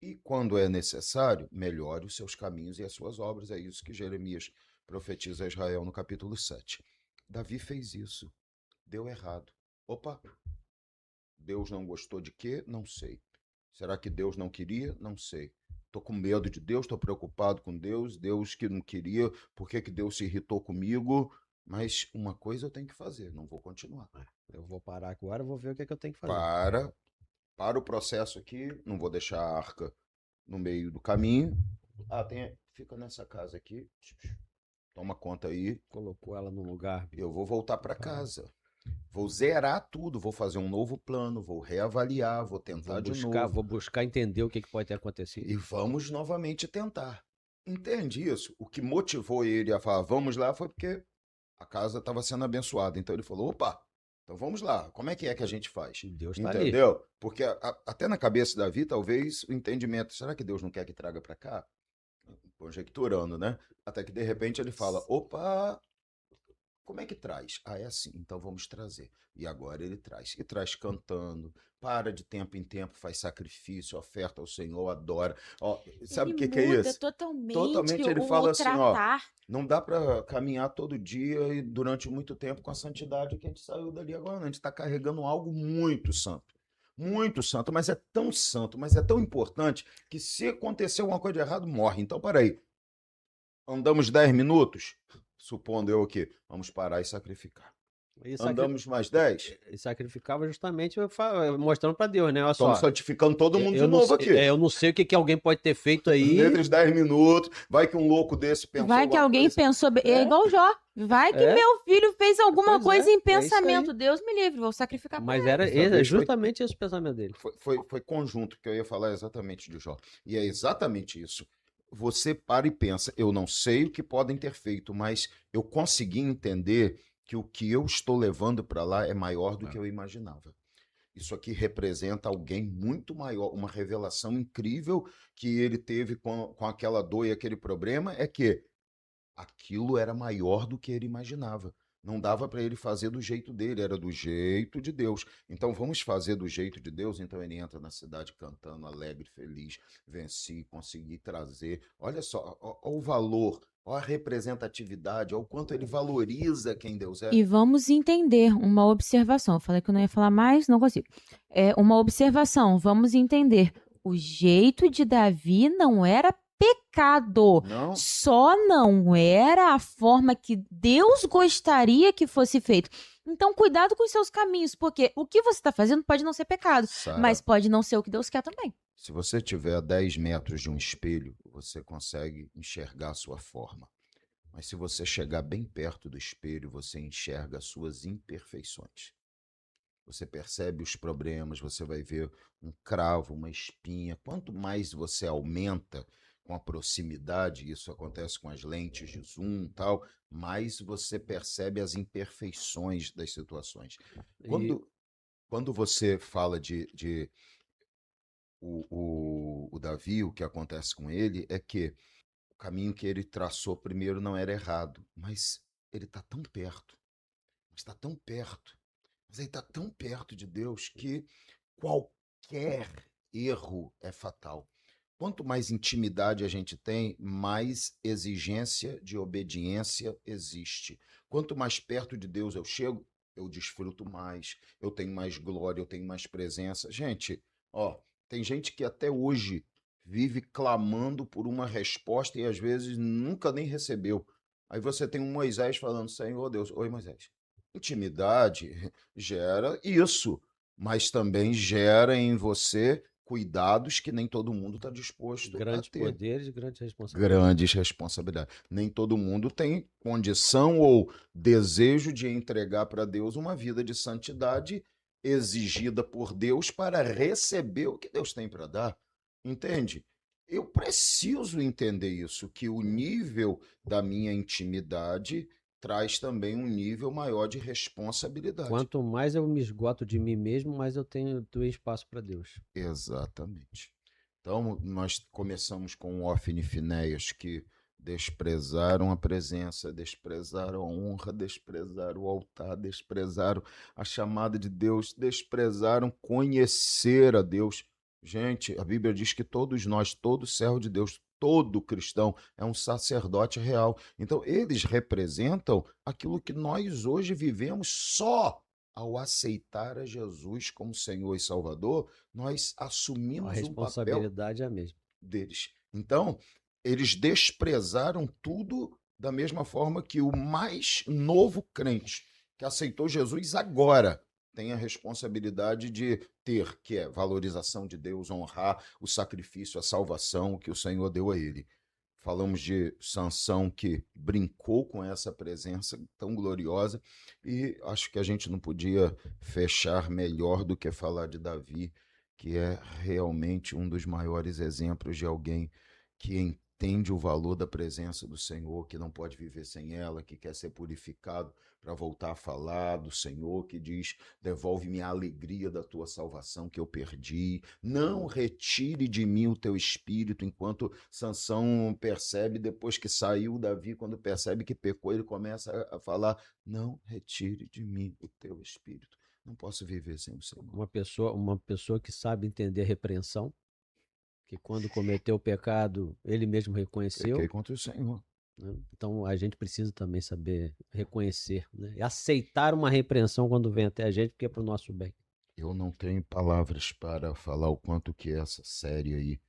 Speaker 1: E quando é necessário, melhore os seus caminhos e as suas obras. É isso que Jeremias profetiza a Israel no capítulo 7. Davi fez isso. Deu errado. Opa, Deus não gostou de quê? Não sei. Será que Deus não queria? Não sei. Estou com medo de Deus, estou preocupado com Deus, Deus que não queria, por que Deus se irritou comigo? Mas uma coisa eu tenho que fazer, não vou continuar.
Speaker 2: Eu vou parar agora, vou ver o que é que eu tenho que fazer.
Speaker 1: Para o processo aqui, não vou deixar a arca no meio do caminho. Fica nessa casa aqui, toma conta aí.
Speaker 2: Colocou ela no lugar.
Speaker 1: Eu vou voltar para casa. Vou zerar tudo, vou fazer um novo plano, vou reavaliar, vou tentar de novo.
Speaker 2: Vou buscar entender o que pode ter acontecido.
Speaker 1: E vamos novamente tentar. Entende isso? O que motivou ele a falar, vamos lá, foi porque a casa estava sendo abençoada. Então ele falou, opa, então vamos lá, como é que a gente faz?
Speaker 2: Deus está ali.
Speaker 1: Entendeu? Porque até na cabeça de Davi, talvez o entendimento, será que Deus não quer que traga para cá? Conjecturando, né? Até que de repente ele fala, opa, como é que traz? Ah, é assim, então vamos trazer. E agora ele traz. E traz cantando, para de tempo em tempo, faz sacrifício, oferta ao Senhor, adora. Ó, sabe o
Speaker 3: Ele
Speaker 1: que é
Speaker 3: muda
Speaker 1: isso?
Speaker 3: totalmente
Speaker 1: Ele
Speaker 3: o
Speaker 1: fala assim, ó,
Speaker 3: tratar.
Speaker 1: não dá para caminhar todo dia e durante muito tempo com a santidade que a gente saiu dali agora. Não. A gente está carregando algo muito santo, mas é tão santo, mas é tão importante que se acontecer alguma coisa de errado, morre. Então, peraí, andamos 10 minutos, supondo eu que vamos parar e sacrificar. Andamos mais 10?
Speaker 2: E sacrificava justamente mostrando para Deus, né? Olha só.
Speaker 1: Estamos santificando todo mundo de novo aqui.
Speaker 2: Eu não sei o que alguém pode ter feito aí.
Speaker 1: Entre os 10 minutos, vai que um louco desse pensou.
Speaker 3: Vai que alguém pensou. É igual Jó. Vai que meu filho fez alguma coisa em pensamento. Deus me livre, vou sacrificar.
Speaker 2: Mas era justamente esse o pensamento dele.
Speaker 1: Foi conjunto, que eu ia falar exatamente de Jó. E é exatamente isso. Você para e pensa, eu não sei o que podem ter feito, mas eu consegui entender que o que eu estou levando para lá é maior do que eu imaginava. Isso aqui representa alguém muito maior, uma revelação incrível que ele teve com aquela dor e aquele problema, é que aquilo era maior do que ele imaginava. Não dava para ele fazer do jeito dele, era do jeito de Deus. Então vamos fazer do jeito de Deus? Então ele entra na cidade cantando, alegre, feliz, venci, consegui trazer. Olha só, olha o valor, olha a representatividade, olha o quanto ele valoriza quem Deus é.
Speaker 3: E vamos entender uma observação. Eu falei que eu não ia falar mais, não consigo. É uma observação, vamos entender. O jeito de Davi não era pecado.
Speaker 1: Não.
Speaker 3: Só não era a forma que Deus gostaria que fosse feito. Então, cuidado com os seus caminhos, porque o que você está fazendo pode não ser pecado,
Speaker 1: Sara,
Speaker 3: mas pode não ser o que Deus quer também.
Speaker 1: Se você tiver a 10 metros de um espelho, você consegue enxergar a sua forma. Mas se você chegar bem perto do espelho, você enxerga as suas imperfeições. Você percebe os problemas, você vai ver um cravo, uma espinha. Quanto mais você aumenta com a proximidade, isso acontece com as lentes de zoom e tal, mais você percebe as imperfeições das situações. Quando você fala de o Davi, o que acontece com ele é que o caminho que ele traçou primeiro não era errado, mas ele está tão perto, mas está tão perto, mas ele está tão perto de Deus que qualquer erro é fatal. Quanto mais intimidade a gente tem, mais exigência de obediência existe. Quanto mais perto de Deus eu chego, eu desfruto mais, eu tenho mais glória, eu tenho mais presença. Gente, ó, tem gente que até hoje vive clamando por uma resposta e às vezes nunca nem recebeu. Aí você tem um Moisés falando, Senhor Deus, oi Moisés. Intimidade gera isso, mas também gera em você cuidados que nem todo mundo está disposto a
Speaker 2: Grandes
Speaker 1: ter.
Speaker 2: poderes, grandes responsabilidades.
Speaker 1: Grandes responsabilidades. Nem todo mundo tem condição ou desejo de entregar para Deus uma vida de santidade exigida por Deus para receber o que Deus tem para dar. Entende? Eu preciso entender isso, que o nível da minha intimidade traz também um nível maior de responsabilidade.
Speaker 2: Quanto mais eu me esgoto de mim mesmo, mais eu tenho espaço para Deus.
Speaker 1: Exatamente. Então, nós começamos com Ófine e Finéias, que desprezaram a presença, desprezaram a honra, desprezaram o altar, desprezaram a chamada de Deus, desprezaram conhecer a Deus. Gente, a Bíblia diz que todos nós, todo servo de Deus, todo cristão é um sacerdote real. Então, eles representam aquilo que nós hoje vivemos só ao aceitar a Jesus como Senhor e Salvador, nós assumimos
Speaker 2: A
Speaker 1: um papel
Speaker 2: responsabilidade é a mesma.
Speaker 1: deles. Então, eles desprezaram tudo da mesma forma que o mais novo crente, que aceitou Jesus agora, tem a responsabilidade de ter, que é valorização de Deus, honrar o sacrifício, a salvação que o Senhor deu a ele. Falamos de Sansão, que brincou com essa presença tão gloriosa, e acho que a gente não podia fechar melhor do que falar de Davi, que é realmente um dos maiores exemplos de alguém que entende o valor da presença do Senhor, que não pode viver sem ela, que quer ser purificado para voltar a falar do Senhor, que diz, devolve-me a alegria da tua salvação que eu perdi, não retire de mim o teu espírito. Enquanto Sansão percebe, depois que saiu Davi, quando percebe que pecou, ele começa a falar, não retire de mim o teu espírito. Não posso viver sem o Senhor.
Speaker 2: Uma pessoa que sabe entender repreensão, que quando cometeu o pecado, ele mesmo reconheceu.
Speaker 1: Pequei contra o Senhor.
Speaker 2: Né? Então a gente precisa também saber reconhecer, né? E aceitar uma repreensão quando vem até a gente, porque é para o nosso bem.
Speaker 1: Eu não tenho palavras para falar o quanto que essa série aí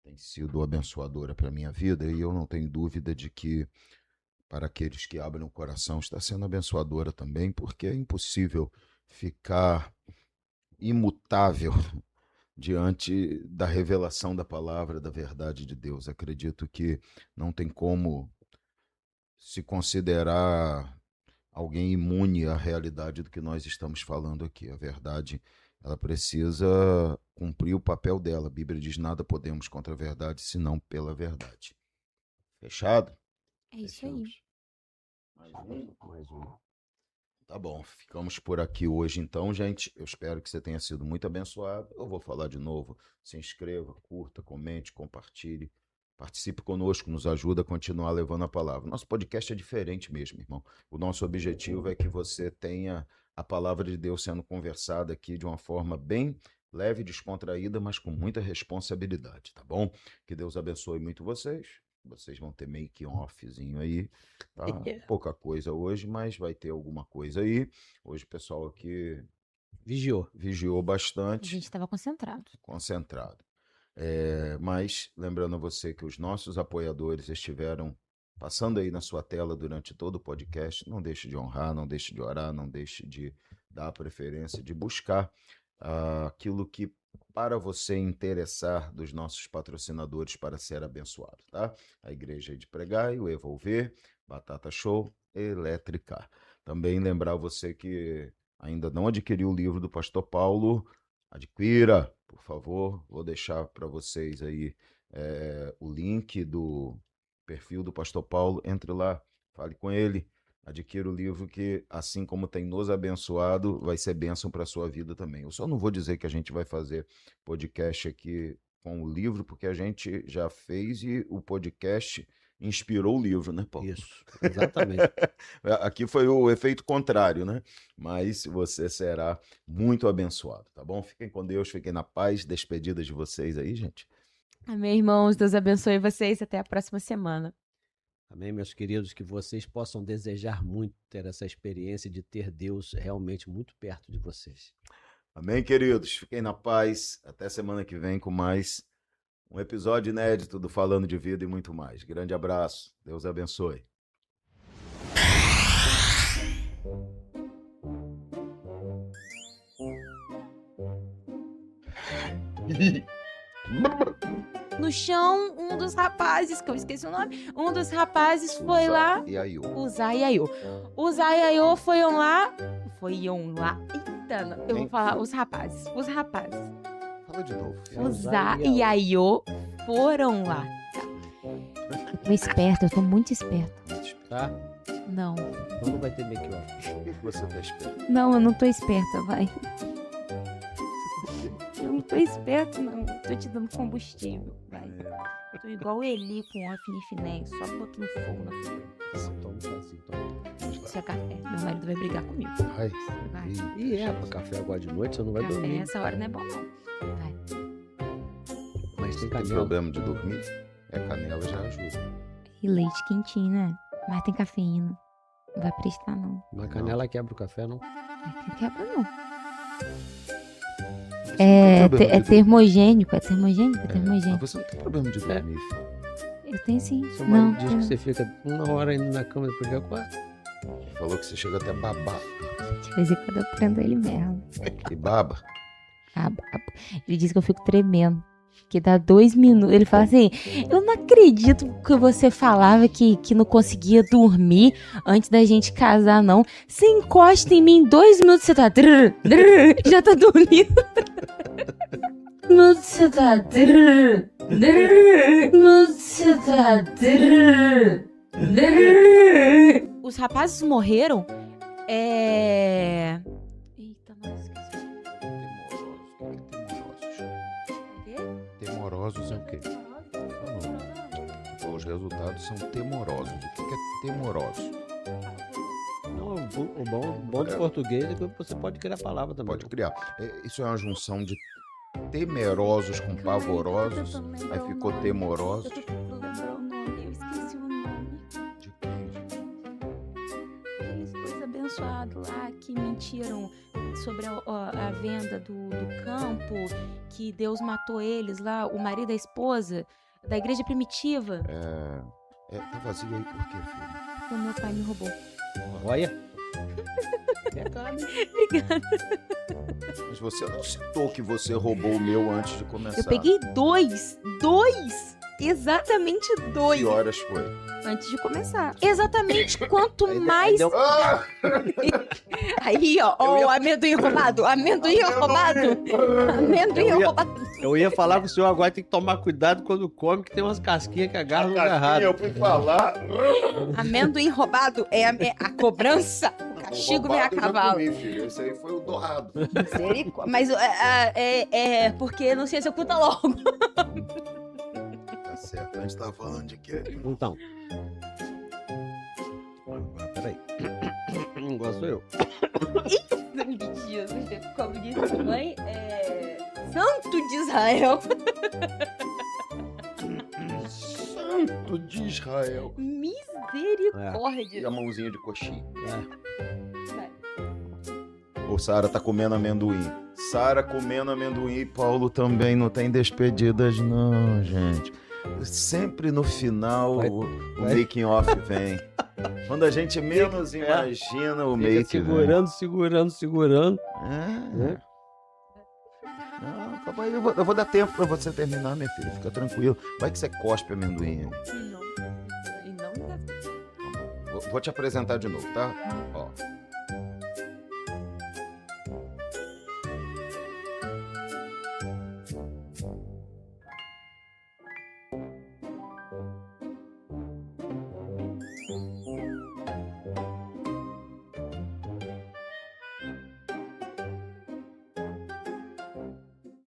Speaker 1: tem sido abençoadora para a minha vida, e eu não tenho dúvida de que para aqueles que abrem o coração está sendo abençoadora também, porque é impossível ficar imutável diante da revelação da palavra, da verdade de Deus. Acredito que não tem como se considerar alguém imune à realidade do que nós estamos falando aqui. A verdade, ela precisa cumprir o papel dela. A Bíblia diz, nada podemos contra a verdade, senão pela verdade. Fechado?
Speaker 3: É isso aí.
Speaker 1: Mais um. Tá bom, ficamos por aqui hoje então, gente. Eu espero que você tenha sido muito abençoado. Eu vou falar de novo. Se inscreva, curta, comente, compartilhe. Participe conosco, nos ajuda a continuar levando a palavra. Nosso podcast é diferente mesmo, irmão. O nosso objetivo é que você tenha a palavra de Deus sendo conversada aqui de uma forma bem leve, descontraída, mas com muita responsabilidade, tá bom? Que Deus abençoe muito vocês. Vocês vão ter make-offzinho aí, tá? Pouca coisa hoje, mas vai ter alguma coisa aí. Hoje o pessoal aqui vigiou
Speaker 3: A
Speaker 1: bastante.
Speaker 3: gente estava
Speaker 1: Concentrado. Mas lembrando a você que os nossos apoiadores estiveram passando aí na sua tela durante todo o podcast. Não deixe de honrar, não deixe de orar, não deixe de dar a preferência, de buscar aquilo que para você interessar dos nossos patrocinadores para ser abençoado, tá? A Igreja de Pregai, o Evolver, Batata Show, Elétrica. Também lembrar você que ainda não adquiriu o livro do Pastor Paulo, adquira, por favor. Vou deixar para vocês aí o link do perfil do Pastor Paulo. Entre lá, fale com ele, adquira o livro que, assim como tem nos abençoado, vai ser bênção para a sua vida também. Eu só não vou dizer que a gente vai fazer podcast aqui com o livro, porque a gente já fez e o podcast inspirou o livro, né, Paulo?
Speaker 2: Isso, exatamente.
Speaker 1: Aqui foi o efeito contrário, né? Mas você será muito abençoado, tá bom? Fiquem com Deus, fiquem na paz. Despedidas de vocês aí, gente.
Speaker 3: Amém, irmãos. Deus abençoe vocês. Até a próxima semana.
Speaker 2: Amém, meus queridos, que vocês possam desejar muito ter essa experiência de ter Deus realmente muito perto de vocês.
Speaker 1: Amém, queridos? Fiquem na paz. Até semana que vem com mais um episódio inédito do Falando de Vida e muito mais. Grande abraço. Deus abençoe.
Speaker 3: No chão, um dos rapazes, que eu esqueci o nome, um dos rapazes foi lá. Uzá e Aiô. Uzá e Aiô foram lá. Eita, não, eu vou falar os rapazes.
Speaker 1: Fala de novo.
Speaker 3: Uzá e Aiô foram lá. Eu tô esperta, eu tô muito esperta.
Speaker 2: Tá?
Speaker 3: Não.
Speaker 2: Então não vai ter make-off.
Speaker 1: Por que você tá esperando?
Speaker 3: Não, eu não tô esperta, vai. Eu não tô esperta, não. Tô te dando combustível, vai. Tô igual o Eli com o Afinifiné, só botando fogo na fogueira.
Speaker 2: Toma assim.
Speaker 3: Isso é café. Meu marido vai brigar comigo.
Speaker 1: Ai.
Speaker 3: Vai.
Speaker 2: E pra café agora de noite, você não vai
Speaker 3: Café
Speaker 2: dormir.
Speaker 3: essa hora não é bom, não. Vai.
Speaker 2: Mas tem
Speaker 1: Tem
Speaker 2: canela.
Speaker 1: problema de dormir? Canela já ajuda.
Speaker 3: E leite quentinho, né? Mas tem cafeína. Não vai prestar, não.
Speaker 2: Mas canela quebra o café, não?
Speaker 3: Não quebra, não.
Speaker 1: Você não tem problema
Speaker 3: É
Speaker 1: de
Speaker 3: termogênico. Mas
Speaker 1: você não tem problema de dormir, filho.
Speaker 3: Eu tenho sim.
Speaker 2: Seu
Speaker 3: Não.
Speaker 2: marido diz que você fica uma hora indo na cama depois que acorda.
Speaker 1: Falou que você chega até babar.
Speaker 3: De vez em quando eu prendo ele mesmo.
Speaker 1: E baba?
Speaker 3: Ele diz que eu fico tremendo. Que dá 2 minutos. Ele fala assim: eu não acredito que você falava que não conseguia dormir antes da gente casar, não. Você encosta em mim 2 minutos, você tá. Já tá dormindo. Você tá. Você tá. Os rapazes morreram. Eita, nossa, esqueci.
Speaker 1: Temorosos é o quê? Os resultados são temorosos. O que é temoroso?
Speaker 2: Não, o bom de português é que você pode criar a palavra também.
Speaker 1: Pode criar. Isso é uma junção de temerosos com pavorosos. Aí ficou temorosos.
Speaker 3: Eu tô tentando lembrar o nome, eu esqueci o nome.
Speaker 1: De quem, gente?
Speaker 3: Aqueles dois abençoados lá que mentiram sobre a venda do campo, que Deus matou eles lá, o marido e a esposa, da igreja primitiva.
Speaker 1: Tá vazio aí por quê, filho?
Speaker 3: Porque o meu pai me roubou.
Speaker 2: Olha. É cara.
Speaker 3: Obrigada.
Speaker 1: Mas você não citou que você roubou o meu antes de começar.
Speaker 3: Eu peguei 2. Exatamente 2.
Speaker 1: Que horas foi?
Speaker 3: Antes de começar. Exatamente quanto mais.
Speaker 1: Ah!
Speaker 3: Aí, ó, o amendoim roubado. Amendoim roubado.
Speaker 2: Eu ia falar que o senhor agora tem que tomar cuidado quando come, que tem umas casquinhas que agarram no errado.
Speaker 1: Eu fui falar.
Speaker 3: Amendoim roubado é a cobrança. O castigo vem a cavalo.
Speaker 1: Esse aí foi o dourado.
Speaker 3: Misericórdia. Mas porque não se executa logo.
Speaker 1: Tá certo. A gente tava falando de quê?
Speaker 2: Então. Peraí. Igual sou eu.
Speaker 3: Como disse a mãe, Santo de Israel.
Speaker 1: Santo de Israel.
Speaker 3: Misericórdia.
Speaker 1: E a mãozinha de coxinha.
Speaker 3: Vai.
Speaker 1: Ô, Sara tá comendo amendoim. Sara comendo amendoim e Paulo também. Não tem despedidas não, gente. Sempre no final o making off vem. Quando a gente menos imagina o make vem.
Speaker 2: Segurando.
Speaker 1: Não, calma aí, eu vou dar tempo pra você terminar, minha filha. Fica tranquilo. Vai que você cospe amendoim aí.
Speaker 3: Não.
Speaker 1: Vou te apresentar de novo, tá? Ó.